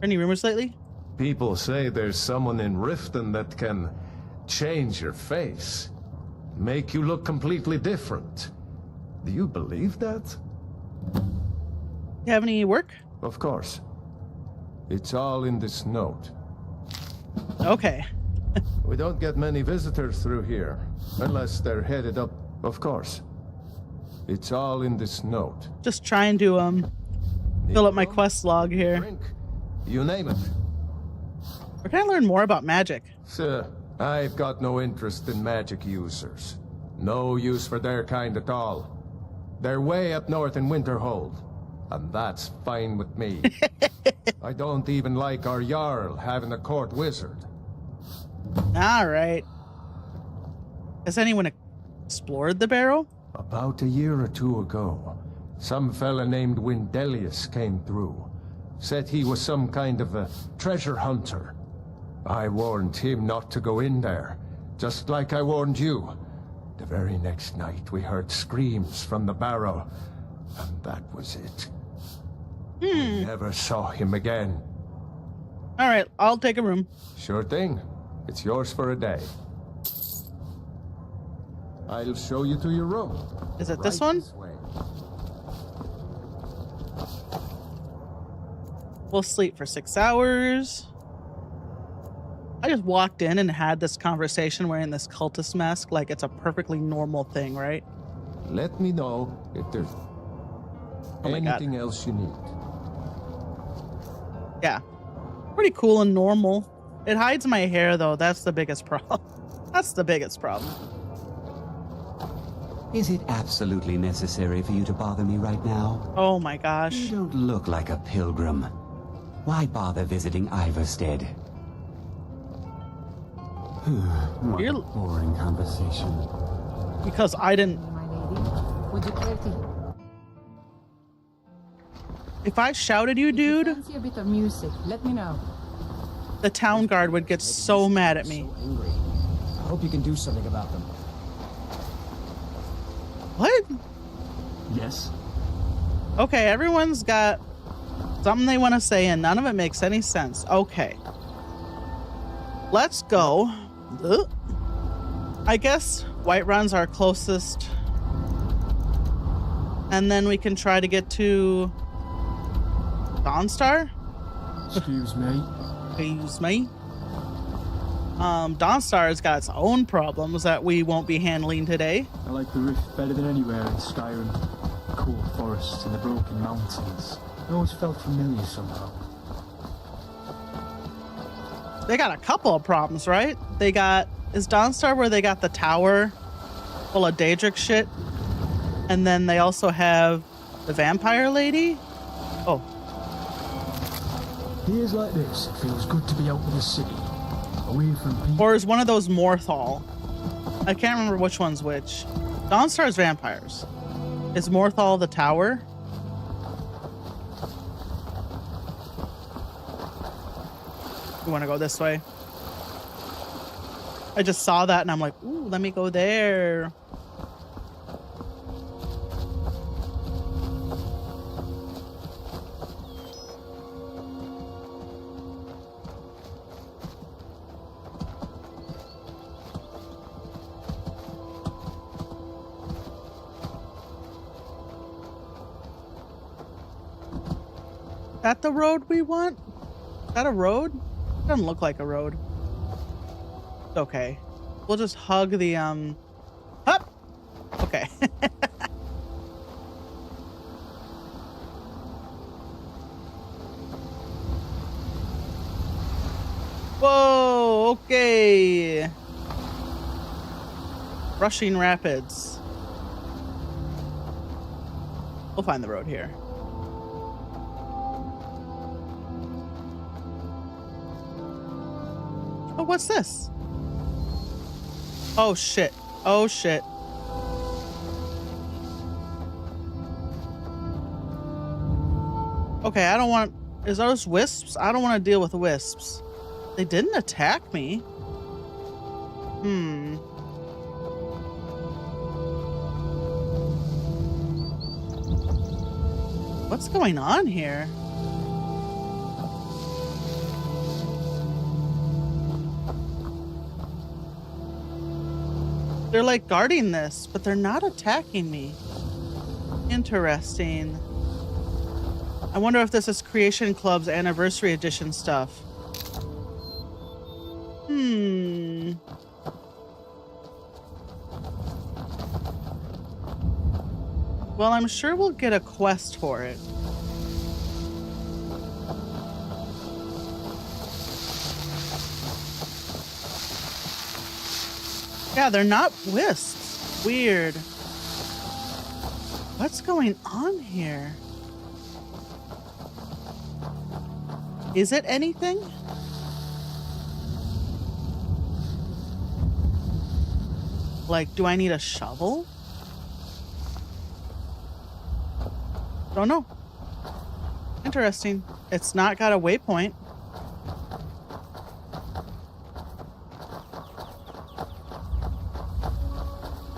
Any rumors lately? People say there's someone in Riften that can change your face. Make you look completely different. Do you believe that? You have any work? Of course. It's all in this note. Okay. We don't get many visitors through here, unless they're headed up, of course. It's all in this note. Just trying to fill up my quest log here. Drink, you name it. Where can I learn more about magic? Sir, I've got no interest in magic users. No use for their kind at all. They're way up north in Winterhold, and that's fine with me. I don't even like our Jarl having a court wizard. All right. Has anyone explored the barrow? About a year or two ago, some fella named Windelius came through. Said he was some kind of a treasure hunter. I warned him not to go in there, just like I warned you. The very next night we heard screams from the barrow, and that was it. We never saw him again. All right, I'll take a room. Sure thing. It's yours for a day. I'll show you to your room. Is it this one? way. We'll sleep for 6 hours. I just walked in and had this conversation wearing this cultist mask like it's a perfectly normal thing, right? Let me know if there's anything else you need. Yeah. Pretty cool and normal. It hides my hair, though. That's the biggest problem. That's the biggest problem. Is it absolutely necessary for you to bother me right now? Oh my gosh. You don't look like a pilgrim. Why bother visiting Iverstead? What You're... a boring conversation. Because I didn't... My lady, would you care to... If I shouted you, If you dude, fancy a bit of music, let me know. the town guard would get so mad at me. So angry. I hope you can do something about them. What? Yes? Okay, everyone's got something they want to say, and none of it makes any sense. Okay. Let's go. Ugh. I guess Whiterun's our closest. And then we can try to get to Dawnstar? Excuse me. Excuse me. Dawnstar's got its own problems that we won't be handling today. I like the Rift better than anywhere in Skyrim. The cool forests and the broken mountains. It always felt familiar somehow. They got a couple of problems, right? They got... Is Dawnstar where they got the tower full of Daedric shit? And then they also have the vampire lady? Oh. Years like this, it feels good to be out of the city. Away from people. Or is one of those Morthal? I can't remember which one's which. Dawnstar's vampires. Is Morthal the tower? You want to go this way? I just saw that and I'm like, ooh, let me go there. Is that the road we want? Is that a road? Doesn't look like a road. It's okay. We'll just hug the up. Okay. Whoa, okay. Rushing Rapids. We'll find the road here. Oh, what's this? Oh, shit. Oh, shit. Okay, I don't want... Is those wisps? I don't want to deal with wisps. They didn't attack me. What's going on here? They're like guarding this, but they're not attacking me. Interesting. I wonder if this is Creation Club's anniversary edition stuff. Well, I'm sure we'll get a quest for it. Yeah, they're not wisps. Weird. What's going on here? Is it anything? Like, do I need a shovel? Don't know. Interesting. It's not got a waypoint.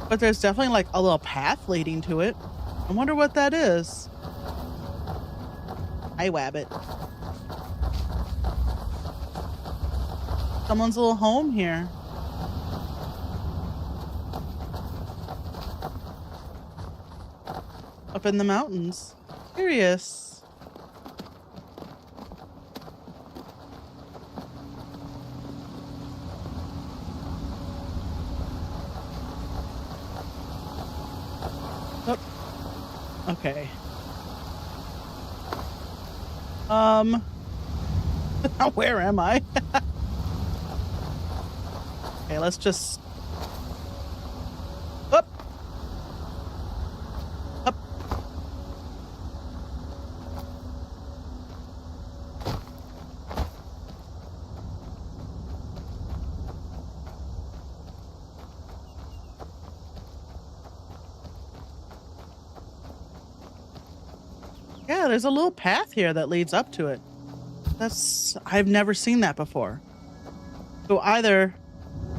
But there's definitely like a little path leading to it. I wonder what that is. Hi, Wabbit. Someone's little home here. Up in the mountains. Curious. Oh. Okay. Where am I? Okay, let's just... Up! Up! Yeah, there's a little path here that leads up to it. I've never seen that before. So either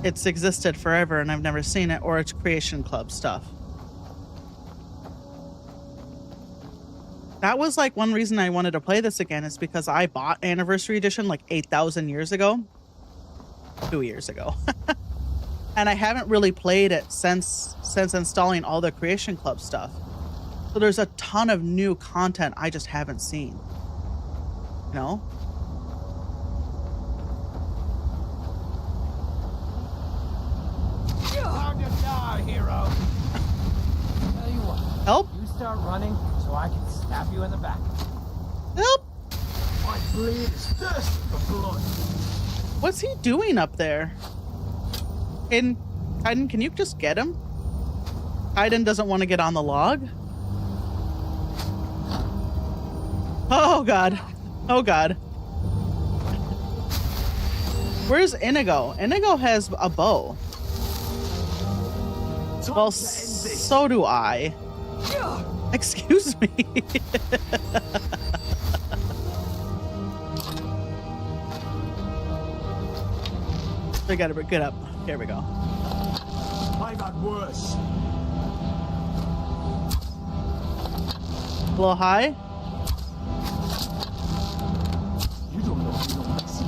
it's existed forever and I've never seen it, or it's Creation Club stuff. That was like one reason I wanted to play this again, is because I bought Anniversary Edition like 8,000 years ago. 2 years ago. And I haven't really played it since installing all the Creation Club stuff. So there's a ton of new content I just haven't seen. You know? Time to die, hero. Tell you what. Help? You start running so I can stab you in the back. Help! My blade is thirsty for blood. What's he doing up there? Kaiden, can you just get him? Kaiden doesn't want to get on the log. Oh god. Oh god. Where's Inigo? Inigo has a bow. Well, so do I. Excuse me. I gotta get up. Here we go. I got worse. A little high. You don't know you don't see.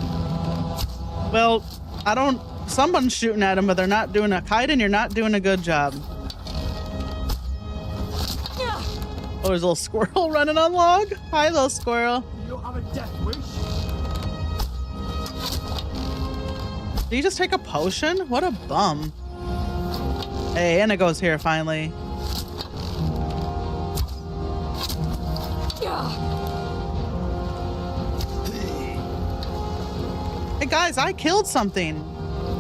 Well, I don't. Someone's shooting at him, but they're not doing a. Kaiden, you're not doing a good job. Oh, there's a little squirrel running on log. Hi, little squirrel. You don't have a death wish. Did you just take a potion? What a bum. Hey, Inigo's here finally. Hey guys, I killed something.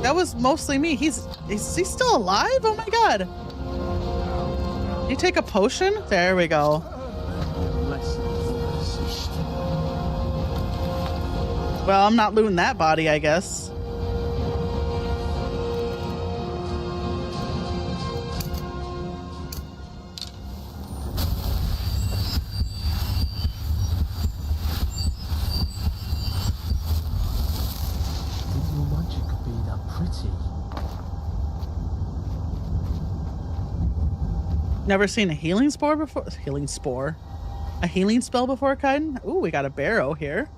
That was mostly me. Is he still alive? Oh my god. Did you take a potion? There we go. Well, I'm not looting that body, I guess. Never seen a healing spore before? Healing spore? A healing spell before, Kaiden? Ooh, we got a barrow here.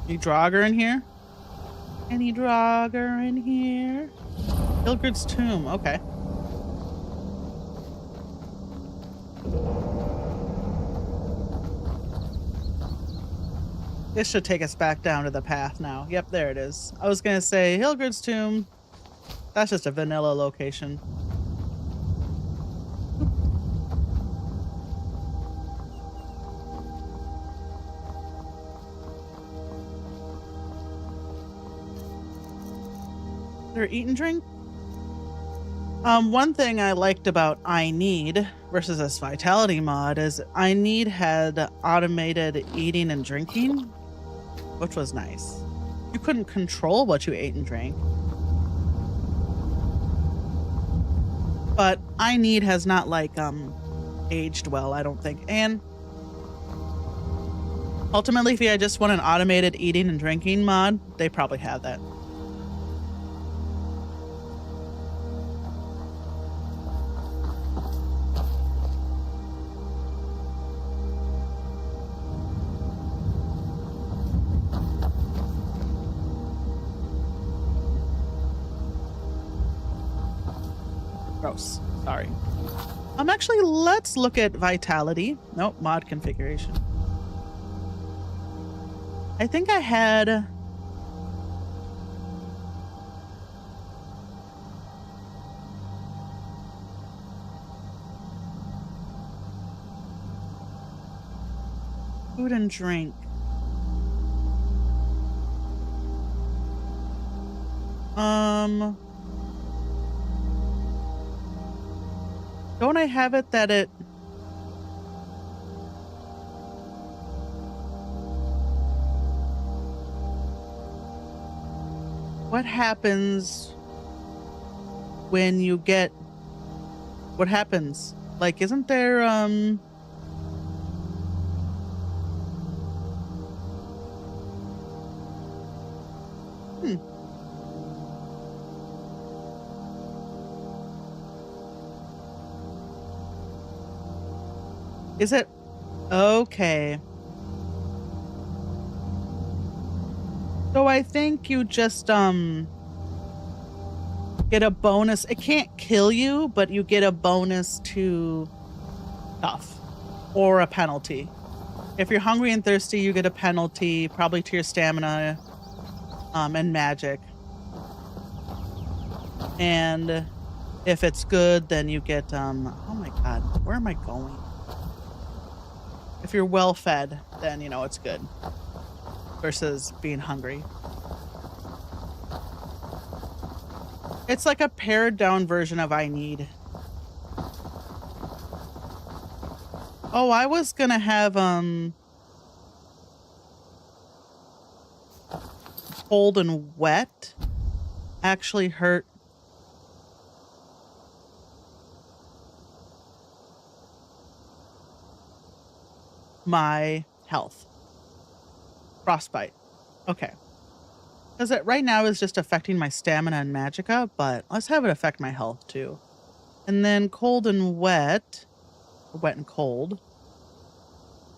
Any Draugr in here? Any Draugr in here? Hildred's tomb. Okay. This should take us back down to the path now. Yep, there it is. I was gonna say Hildred's tomb. That's just a vanilla location. Their eat and drink? One thing I liked about I Need versus this Vitality mod is I Need had automated eating and drinking, which was nice. You couldn't control what you ate and drank. But I Need has not like aged well, I don't think. And ultimately, if you just want an automated eating and drinking mod, they probably have that. Gross. Sorry. Actually, let's look at Vitality. Nope, mod configuration. I think I had... food and drink. Don't I have it that it... What happens when you get... What happens? Like, isn't there, Is it? Okay. So I think you just, get a bonus. It can't kill you, but you get a bonus to stuff or a penalty. If you're hungry and thirsty, you get a penalty, probably to your stamina, and magic. And if it's good, then you get, oh my god, where am I going? If you're well fed, then you know it's good. Versus being hungry. It's like a pared down version of I Need. Oh, I was gonna have, cold and wet actually hurt my health. Frostbite. Okay. Because it right now is just affecting my stamina and magicka, but let's have it affect my health too. And then cold and wet. Wet and cold.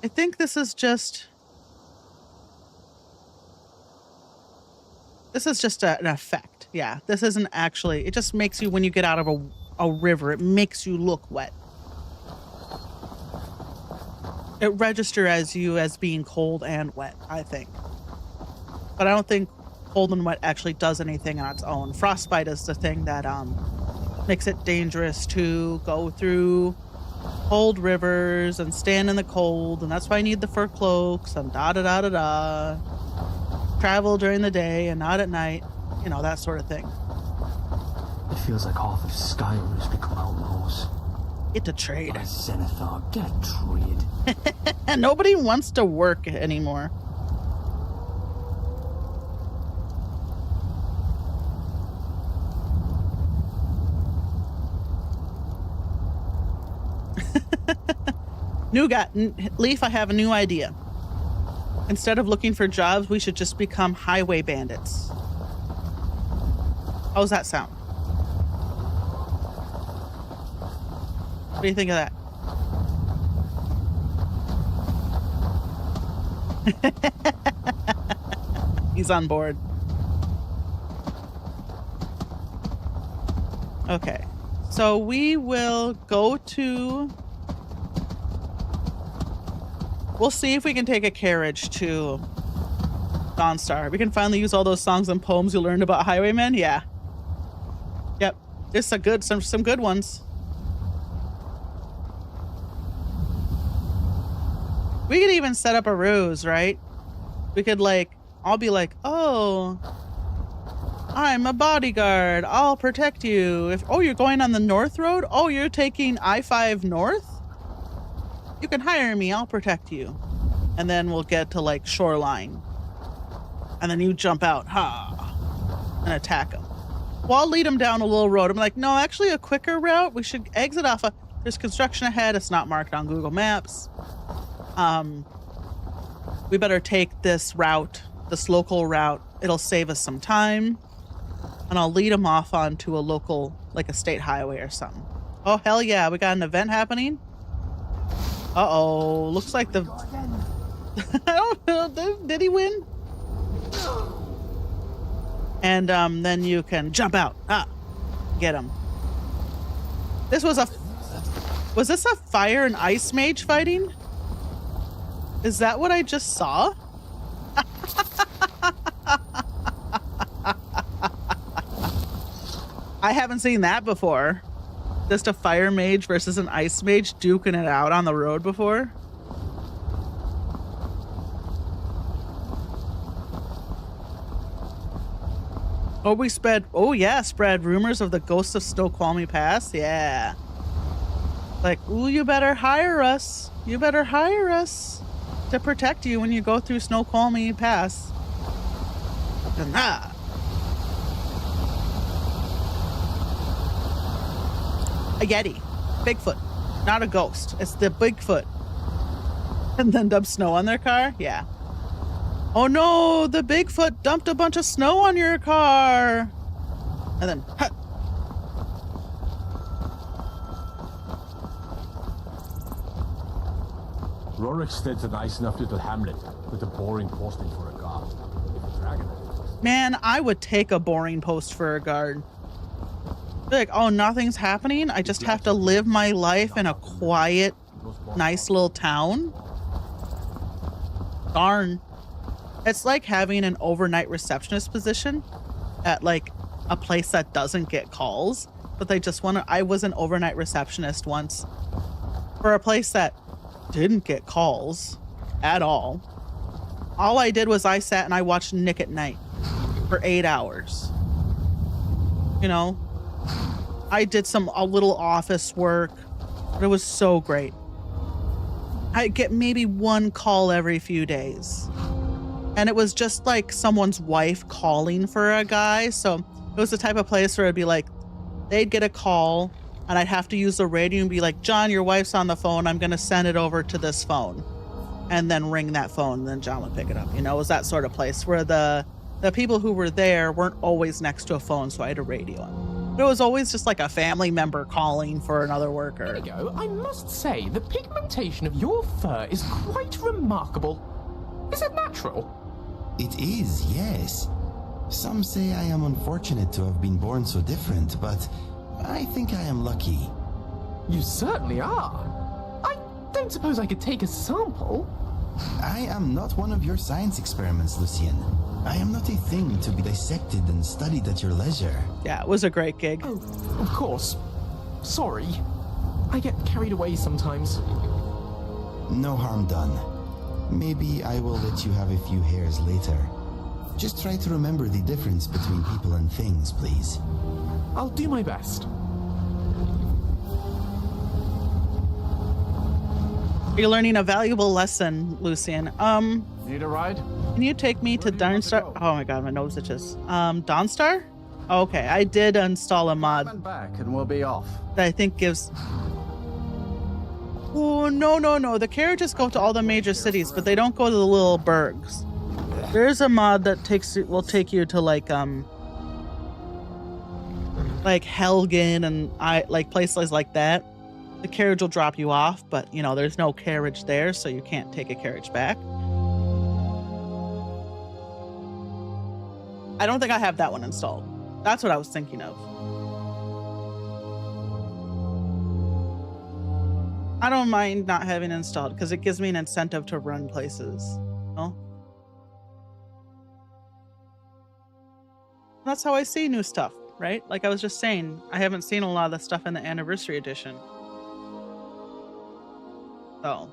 I think this is just... This is just an effect. Yeah, this isn't actually... It just makes you, when you get out of a river, it makes you look wet. It registers as you as being cold and wet, I think. But I don't think cold and wet actually does anything on its own. Frostbite is the thing that makes it dangerous to go through cold rivers and stand in the cold, and that's why I need the fur cloaks and da-da-da-da-da. Travel during the day and not at night. You know, that sort of thing. It feels like half of Skyrim has become outlaws. Get a trade. By Zenithar, get a trade. Nobody wants to work anymore. Leaf, I have a new idea. Instead of looking for jobs, we should just become highway bandits. How's that sound? What do you think of that? He's on board. Okay. So we will go to... We'll see if we can take a carriage to Dawnstar. We can finally use all those songs and poems you learned about highwaymen. Yeah. Yep. Just some good ones. We could even set up a ruse, right? We could I'll be like, oh, I'm a bodyguard. I'll protect you. Oh, you're going on the North Road? Oh, you're taking I-5 North? You can hire me. I'll protect you. And then we'll get to Shoreline. And then you jump out, and attack them. Well, I'll lead them down a little road. I'm like, no, actually a quicker route. We should exit off there's construction ahead. It's not marked on Google Maps. We better take this route, this local route. It'll save us some time. And I'll lead them off onto a local, a state highway or something. Oh, hell yeah. We got an event happening. Uh-oh. Looks like the... I don't know. Did he win? And then you can jump out. Get him. This was Was this a fire and ice mage fighting? Is that what I just saw? I haven't seen that before. Just a fire mage versus an ice mage duking it out on the road before. Oh, we spread rumors of the ghosts of Snoqualmie Pass. Yeah. Ooh, you better hire us. You better hire us to protect you when you go through Snoqualmie Pass. A Yeti. Bigfoot. Not a ghost. It's the Bigfoot. And then dump snow on their car? Yeah. Oh no, the Bigfoot dumped a bunch of snow on your car. And then, Rorikstead's a nice enough little hamlet with a boring posting for a guard. If a dragon. Man, I would take a boring post for a guard. Be like, oh, nothing's happening? I just have to live my life in a quiet, nice little town? Darn. It's like having an overnight receptionist position at a place that doesn't get calls, but they just want to... I was an overnight receptionist once for a place that didn't get calls at all. All I did was I sat and I watched Nick at Night for 8 hours. You know, I did a little office work, but it was so great. I get maybe one call every few days. And it was just like someone's wife calling for a guy. So it was the type of place where it'd be like, they'd get a call and I'd have to use the radio and be like, John, your wife's on the phone. I'm going to send it over to this phone. And then ring that phone. And then John would pick it up. You know, it was that sort of place where the people who were there weren't always next to a phone. So I had a radio on. But it was always just like a family member calling for another worker. There we go. I must say, the pigmentation of your fur is quite remarkable. Is it natural? It is, yes. Some say I am unfortunate to have been born so different, but I think I am lucky. You certainly are. I don't suppose I could take a sample. I am not one of your science experiments, Lucien. I am not a thing to be dissected and studied at your leisure. Yeah, it was a great gig. Oh, of course. Sorry. I get carried away sometimes. No harm done. Maybe I will let you have a few hairs later. Just try to remember the difference between people and things, please. I'll do my best. You're learning a valuable lesson, Lucien. Need a ride? Can you take me to Dawnstar? Oh my god, my nose itches. Dawnstar? Okay, I did install a mod. Back and we'll be off. That I think gives... Oh, no. The carriages go to all the major cities, but they don't go to the little burgs. There's a mod that will take you to like Helgen and places like that. The carriage will drop you off, but you know, there's no carriage there, so you can't take a carriage back. I don't think I have that one installed. That's what I was thinking of. I don't mind not having installed because it gives me an incentive to run places. No? That's how I see new stuff, right? Like I was just saying, I haven't seen a lot of the stuff in the anniversary edition. So.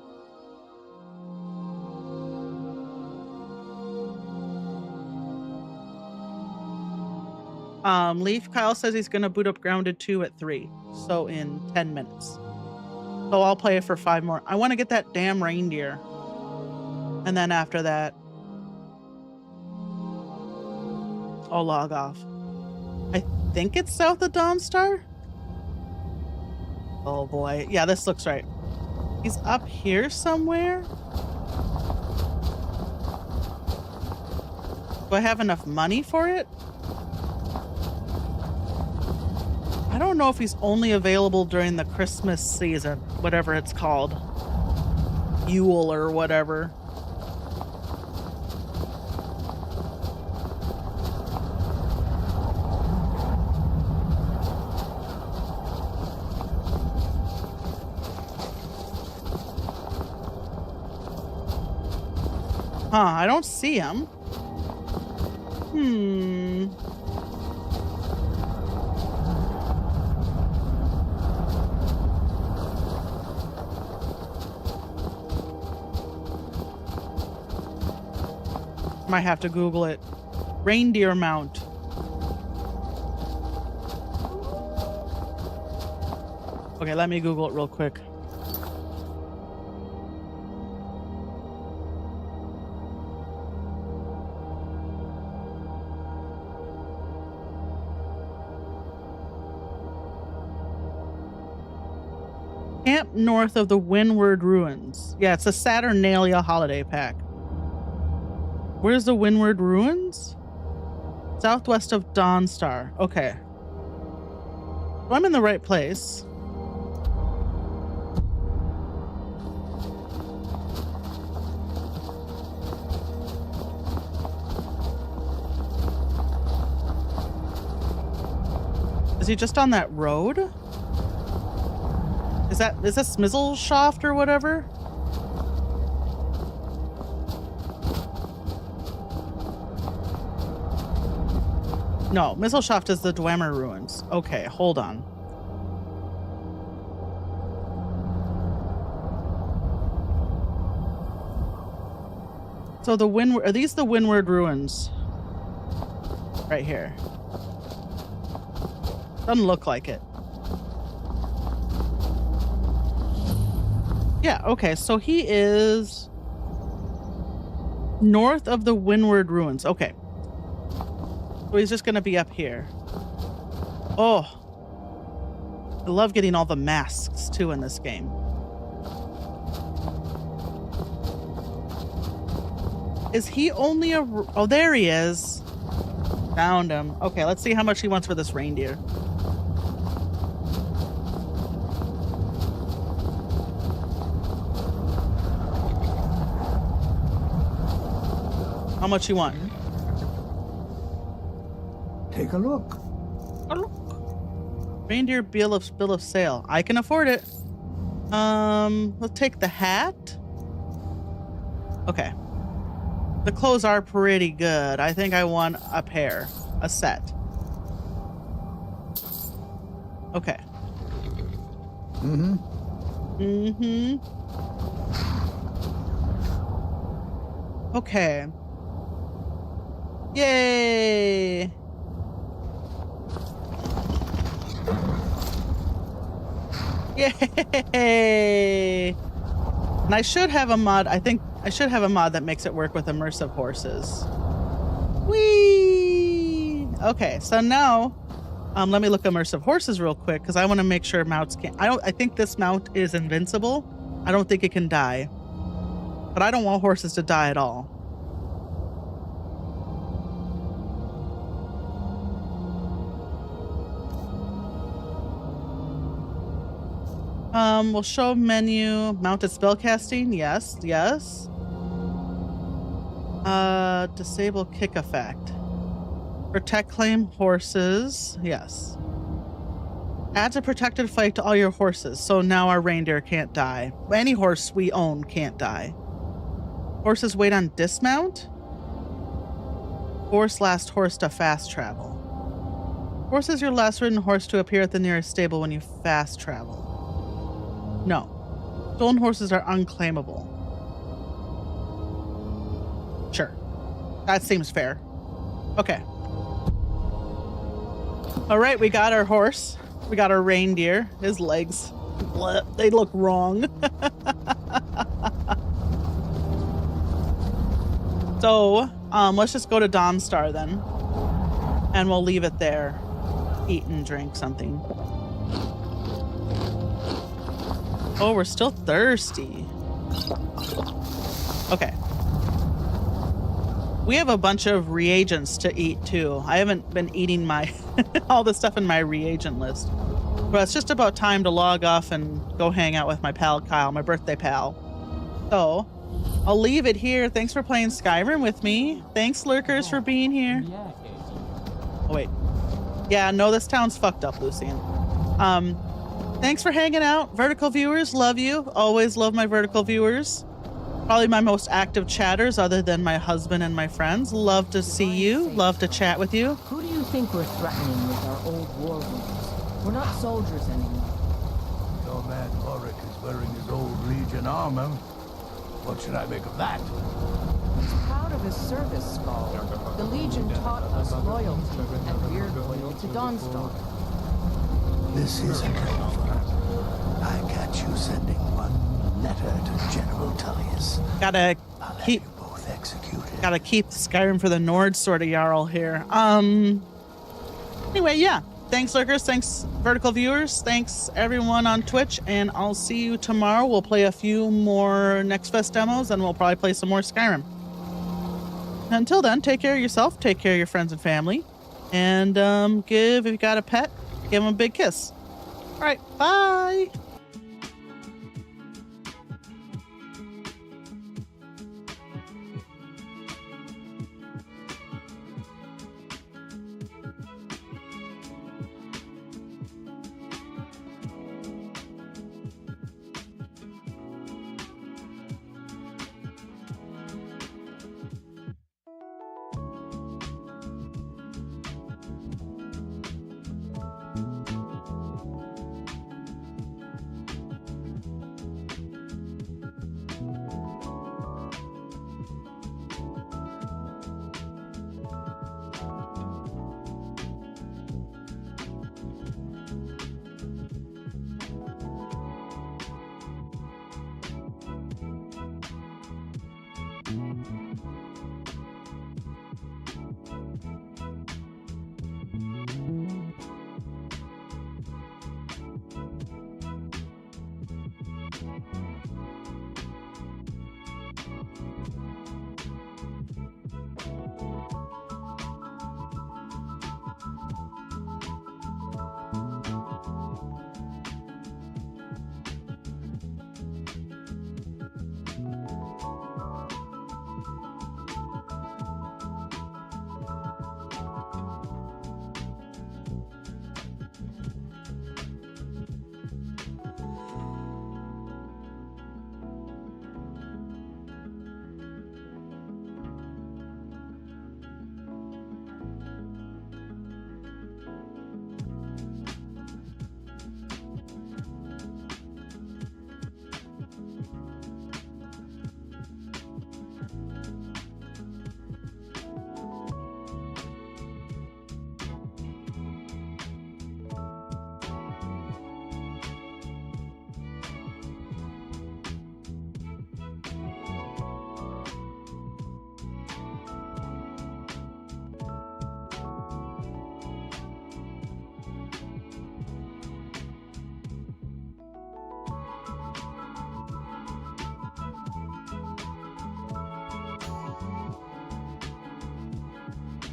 Leaf Kyle says he's gonna boot up Grounded 2 at 3, so in 10 minutes. So I'll play it for 5 more. I want to get that damn reindeer, and then after that, I'll log off. I think it's south of Dawnstar. Oh boy, yeah, this looks right. He's up here somewhere. Do I have enough money for it? I don't know if he's only available during the Christmas season, whatever it's called. Yule or whatever. Huh, I don't see him. Might have to Google it. Reindeer mount. Okay, let me Google it real quick. Camp north of the Windward Ruins. Yeah, it's a Saturnalia holiday pack. Where's the Windward Ruins? Southwest of Dawnstar. Okay. Well, I'm in the right place. Is he just on that road? Is that Smizzleshaft or whatever? No, Mistleshaft is the Dwemer Ruins. Okay, hold on. So the Windward, are these the Windward Ruins? Right here. Doesn't look like it. Yeah, okay, so he is north of the Windward Ruins. Okay. So he's just gonna be up here. Oh. I love getting all the masks too in this game. Is he only a... Oh, there he is. Found him. Okay, let's see how much he wants for this reindeer. How much you want? Take a look. A look. Reindeer bill of sale. I can afford it. Let's take the hat. Okay. The clothes are pretty good. I think I want a pair. A set. Okay. Mm-hmm. Mm-hmm. Okay. Yay! Yay! And I should have a mod. I think I should have a mod that makes it work with immersive horses. Whee! Okay, so now, let me look immersive horses real quick because I want to make sure mounts can't. I think this mount is invincible. I don't think it can die, but I don't want horses to die at all. We'll show menu, mounted spellcasting, yes, yes. Disable kick effect. Protect claim horses. Yes. Adds a protected fight to all your horses, so now our reindeer can't die. Any horse we own can't die. Horses wait on dismount. Force last horse to fast travel. Forces your last ridden horse to appear at the nearest stable when you fast travel. No. Stolen horses are unclaimable. Sure. That seems fair. Okay. All right, we got our horse. We got our reindeer. His legs, they look wrong. So, let's just go to Dawnstar then. And we'll leave it there. Eat and drink something. Oh, we're still thirsty. Okay. We have a bunch of reagents to eat too. I haven't been eating my all the stuff in my reagent list. But it's just about time to log off and go hang out with my pal Kyle, my birthday pal. So, I'll leave it here. Thanks for playing Skyrim with me. Thanks, lurkers, for being here. Oh, wait. Yeah, no, this town's fucked up, Lucian. Thanks for hanging out. Vertical viewers, love you. Always love my vertical viewers. Probably my most active chatters other than my husband and my friends. Love to see you. Love to chat with you. Who do you think we're threatening with our old war wounds? We're not soldiers anymore. Your man Warwick is wearing his old Legion armor. What should I make of that? He's proud of his service, Skull. The Legion taught us loyalty, and we're loyal to Dawnstar. This isn't over. I catch you sending one letter to General Tullius. Gotta keep you both executed. Gotta keep Skyrim for the Nord sort of Jarl here. Anyway, yeah. Thanks, lurkers. Thanks, vertical viewers. Thanks, everyone on Twitch. And I'll see you tomorrow. We'll play a few more Next Fest demos, and we'll probably play some more Skyrim. Until then, take care of yourself. Take care of your friends and family. And if you got a pet, give them a big kiss. All right, bye.